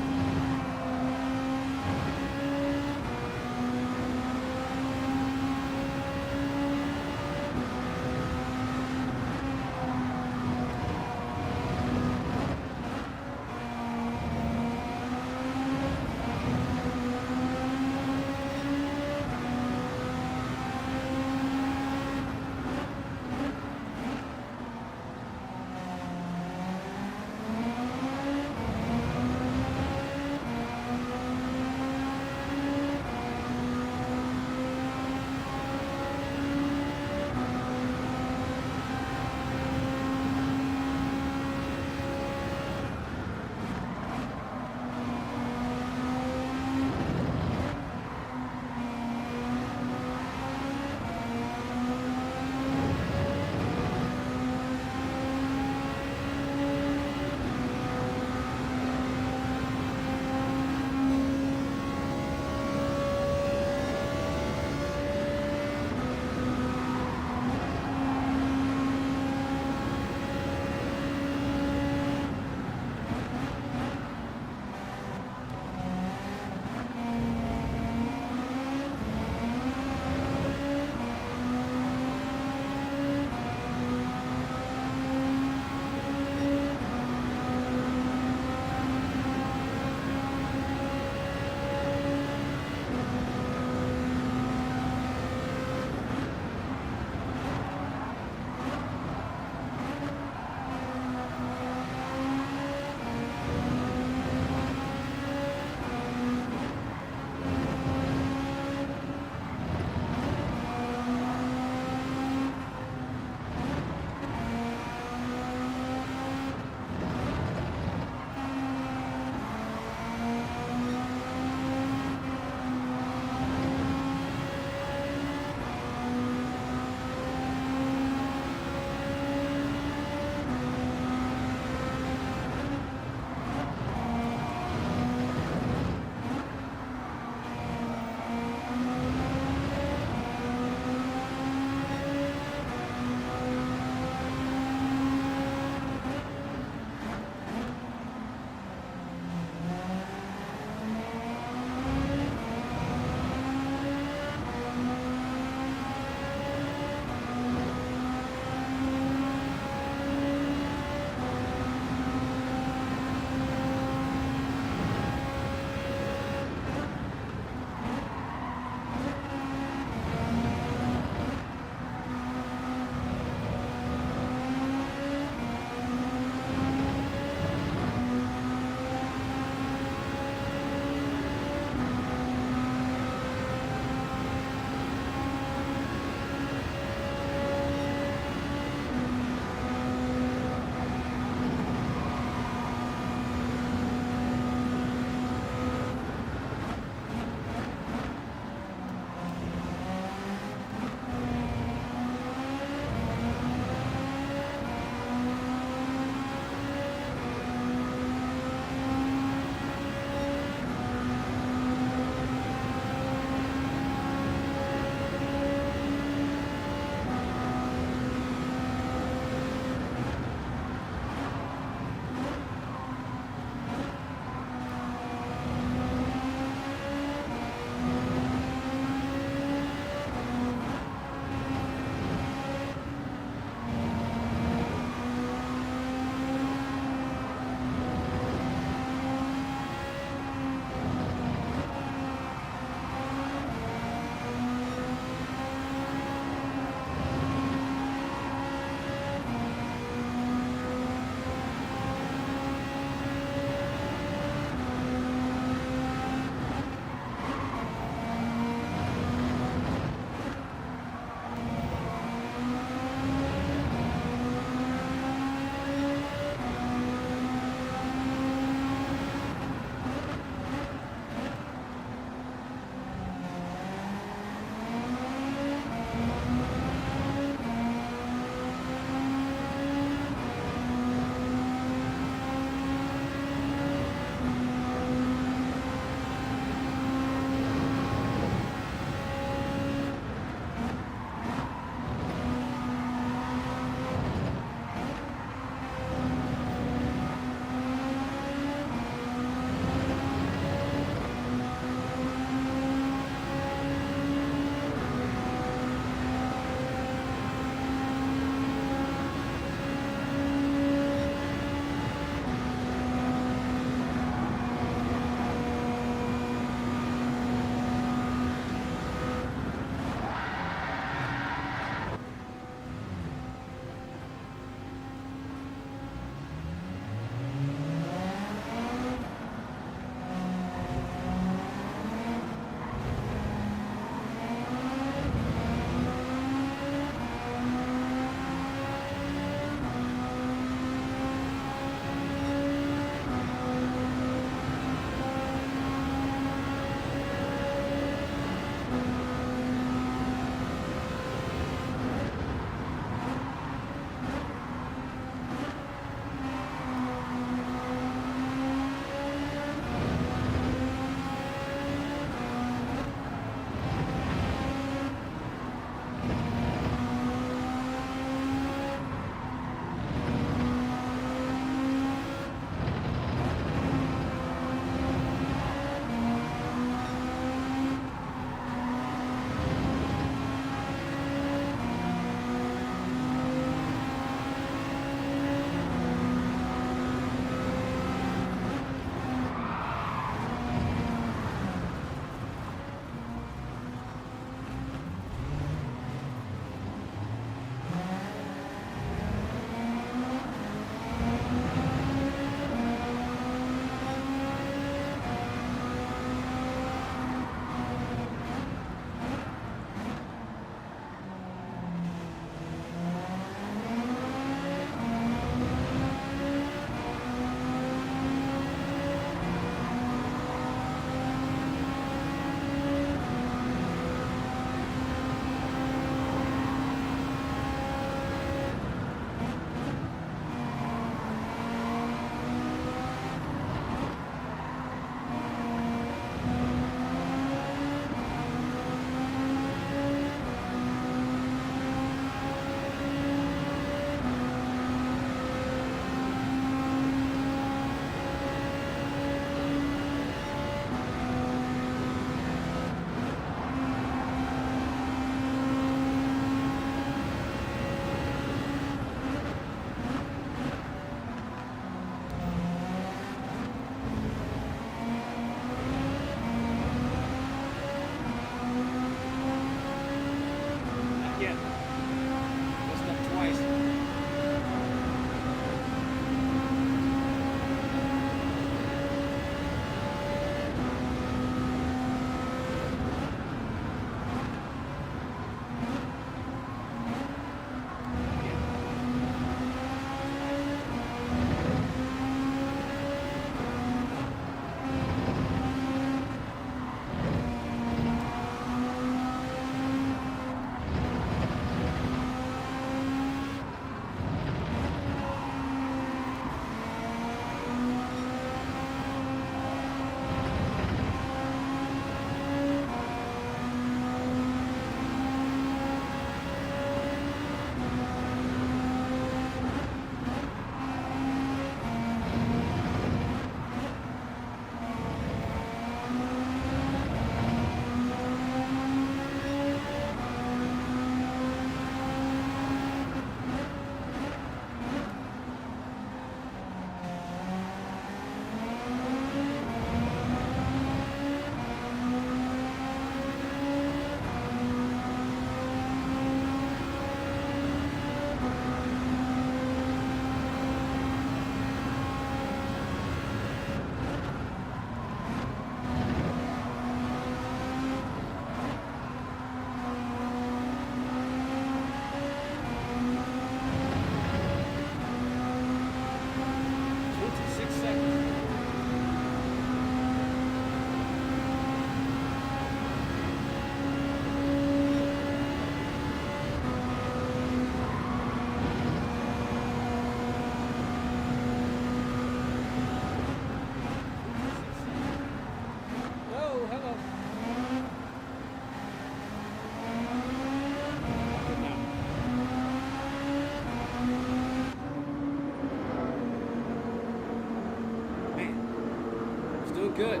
doing good.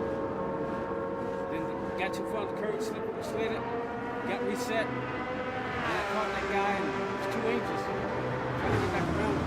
Then got too far on the curb, slid it, got reset. And I caught that guy and it was 2 inches. Trying to get back around him.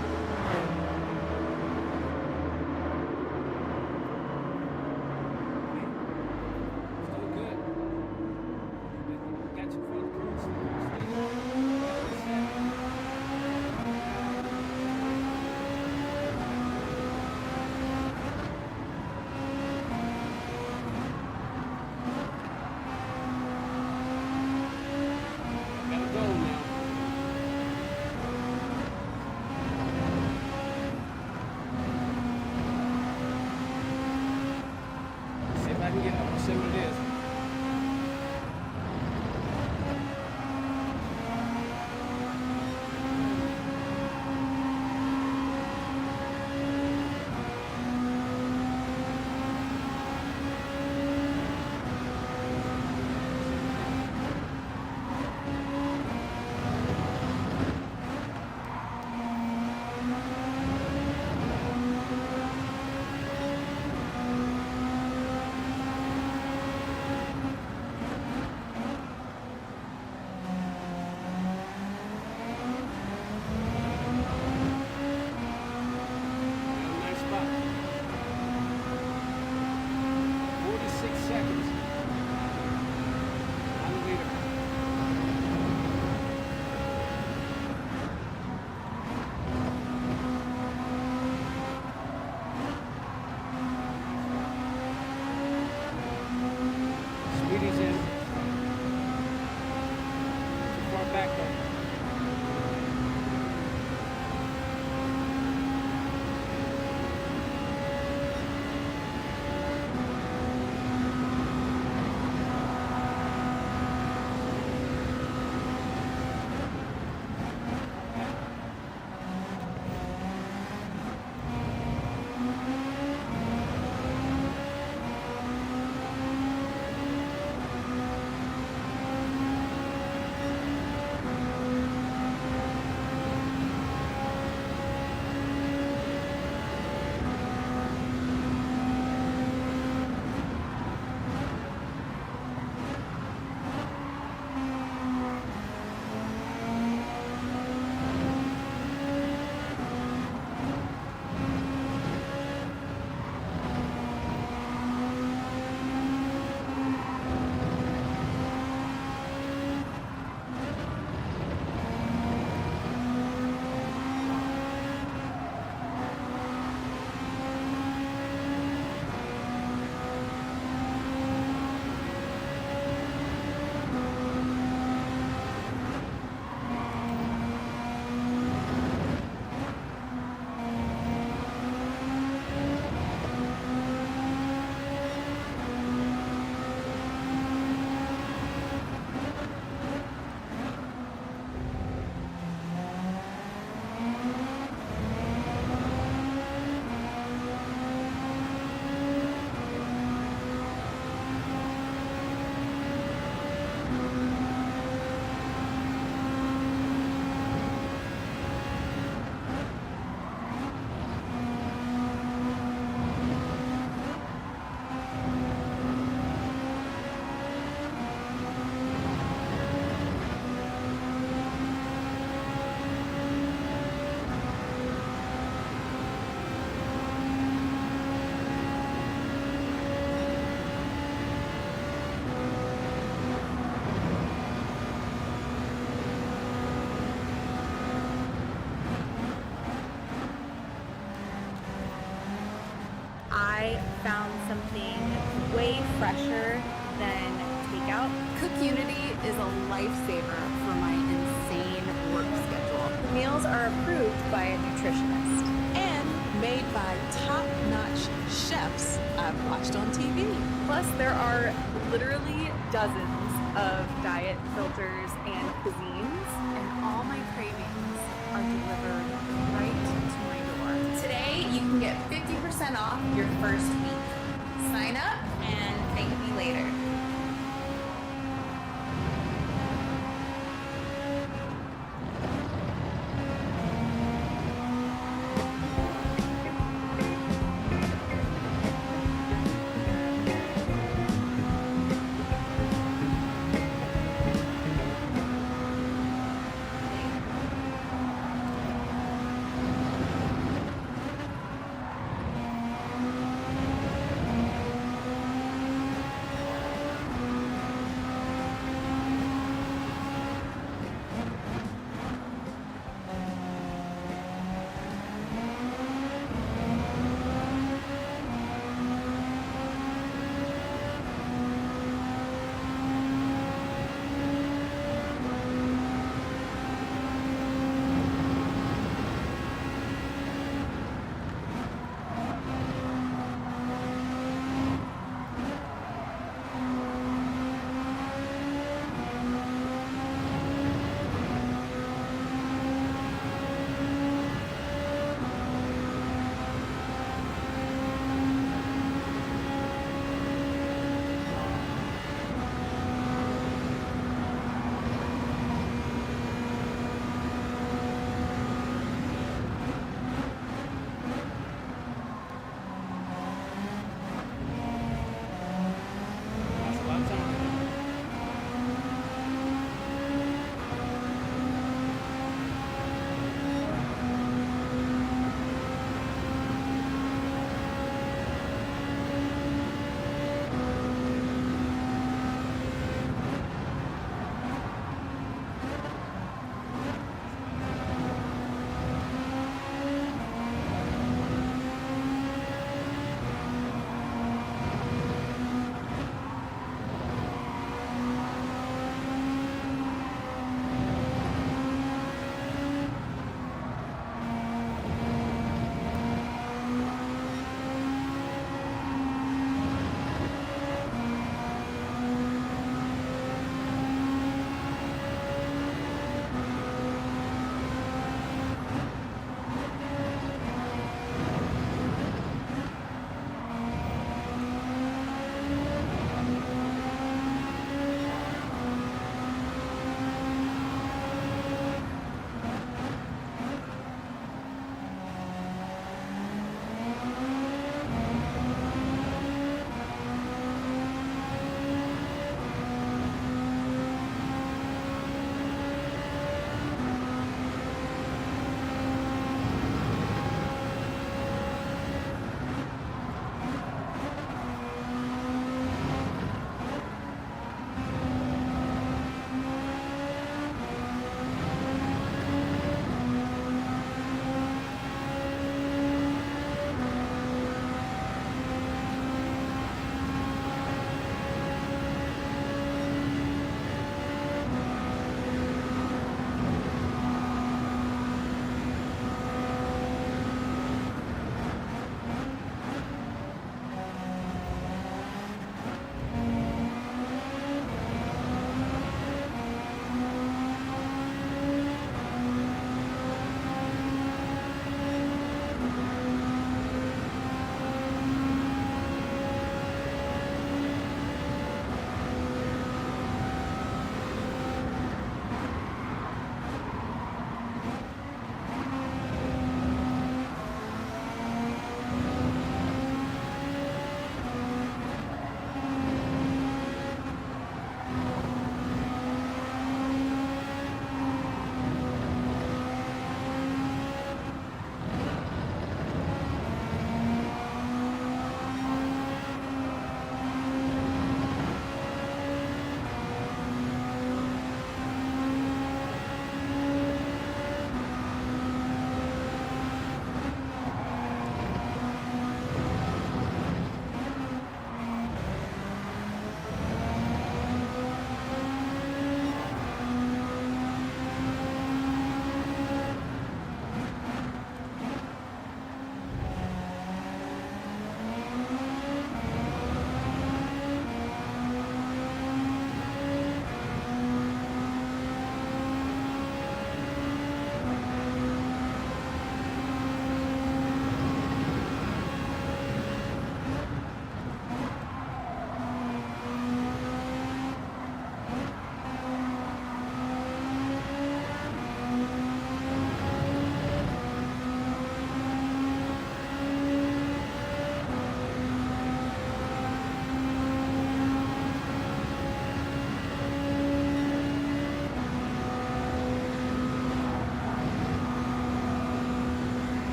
I found something way fresher than takeout. Cook Unity is a lifesaver for my insane work schedule. The meals are approved by a nutritionist. And made by top-notch chefs I've watched on TV. Plus, there are literally dozens of diet filters and cuisines. And all my cravings are delivered right to my door. Today, you can get 50% off your first week. Sign up and thank me later.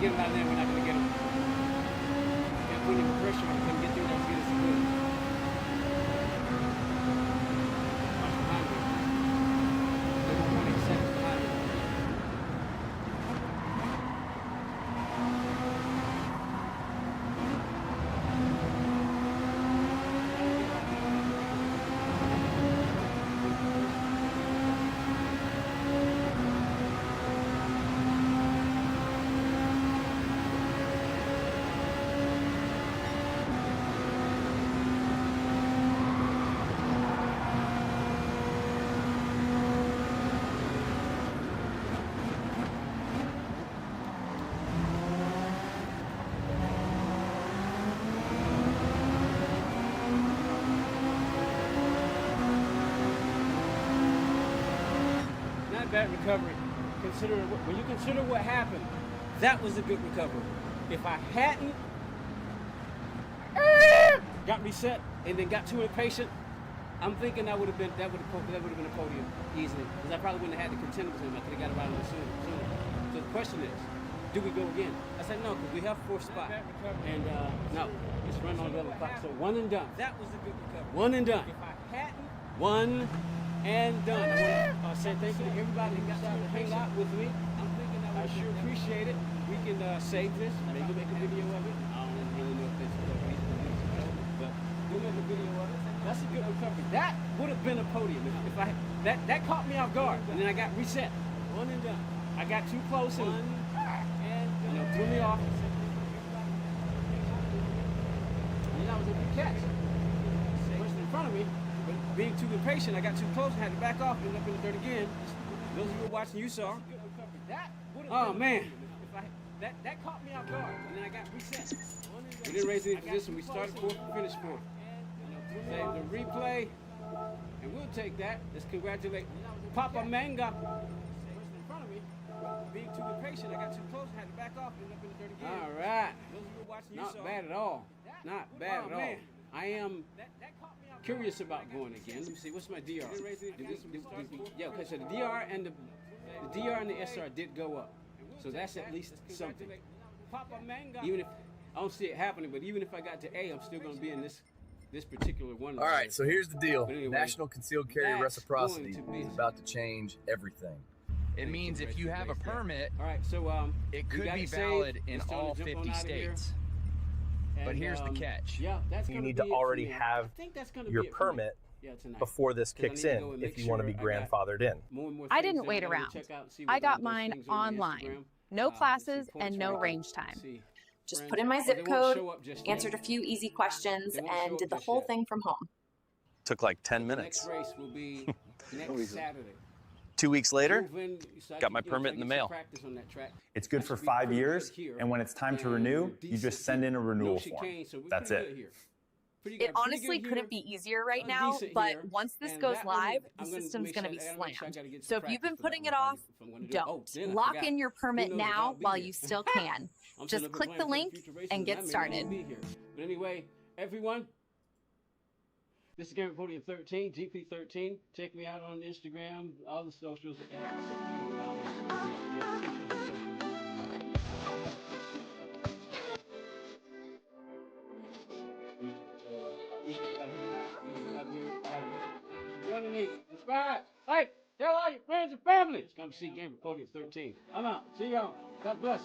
get him out of there, we're not going to get him. Can't put any pressure on him. Couldn't get through that speed as he could. Watch behind me. They're going 1 seconds behind me. Bad recovery. When you consider what happened, that was a good recovery. If I hadn't got reset and then got too impatient, I'm thinking that would have been a podium easily, because I probably wouldn't have had to contend with him. I could have got it right a little sooner. So the question is, do we go again? I said no, because we have 4th spot, and no, it's run on 11 o'clock. So 1 and done. That was a good recovery. 1 and done. If I hadn't 1 and done. I want to say thank you to everybody who decided to hang out with me. I sure appreciate it. We can save this, maybe make a video of it. I don't really know if it's but we'll make a video of it. That's a good recovery. That would have been a podium if I that caught me off guard, and then I got reset. 1 and done. I got too close and threw me off. And then I was a good catch. The person in front of me. But being too impatient, I got too close and had to back off and end up in the dirt again. Those of you who were watching, you saw. Oh man, that caught me off guard, and then I got reset. We didn't raise any position. We started 4th and finished 4th. Save the replay, and we'll take that. Let's congratulate Papa Manga. In front of me, being too impatient, I got too close and had to back off and end up in the dirt again. All right. Those of you who were watching, you saw. Not bad at all. Not bad at all. I am curious about going again. Let me see. What's my DR? Yeah. Okay. So the DR and the SR did go up. So that's at least something. Even if I don't see it happening, but even if I got to A, I'm still going to be in this particular one. All right. So here's the deal. Anyway, National Concealed Carry Reciprocity is about to change everything. It means if you have a permit, all right. So it could be valid in all 50 states. But here's the catch. Yeah, you need to already have your permit before this kicks in if you want to be grandfathered in. I didn't wait around. I got mine online. No classes and no range time. Just put in my zip code, answered a few easy questions, and did the whole thing from home. Took like 10 minutes. Next race will be next Saturday. 2 weeks later, got my permit in the mail. It's good for 5 years, and when it's time to renew, you just send in a renewal form. That's it. It honestly couldn't be easier right now, but once this goes live, the system's going to be slammed. So if you've been putting it off, don't. Lock in your permit now while you still can. Just click the link and get started. But anyway, everyone, this is Gr3 13, GP13. Check me out on Instagram, all the socials. Subscribe, like, tell all your friends and family. Come see Gr3 13. I'm out. See y'all. God bless.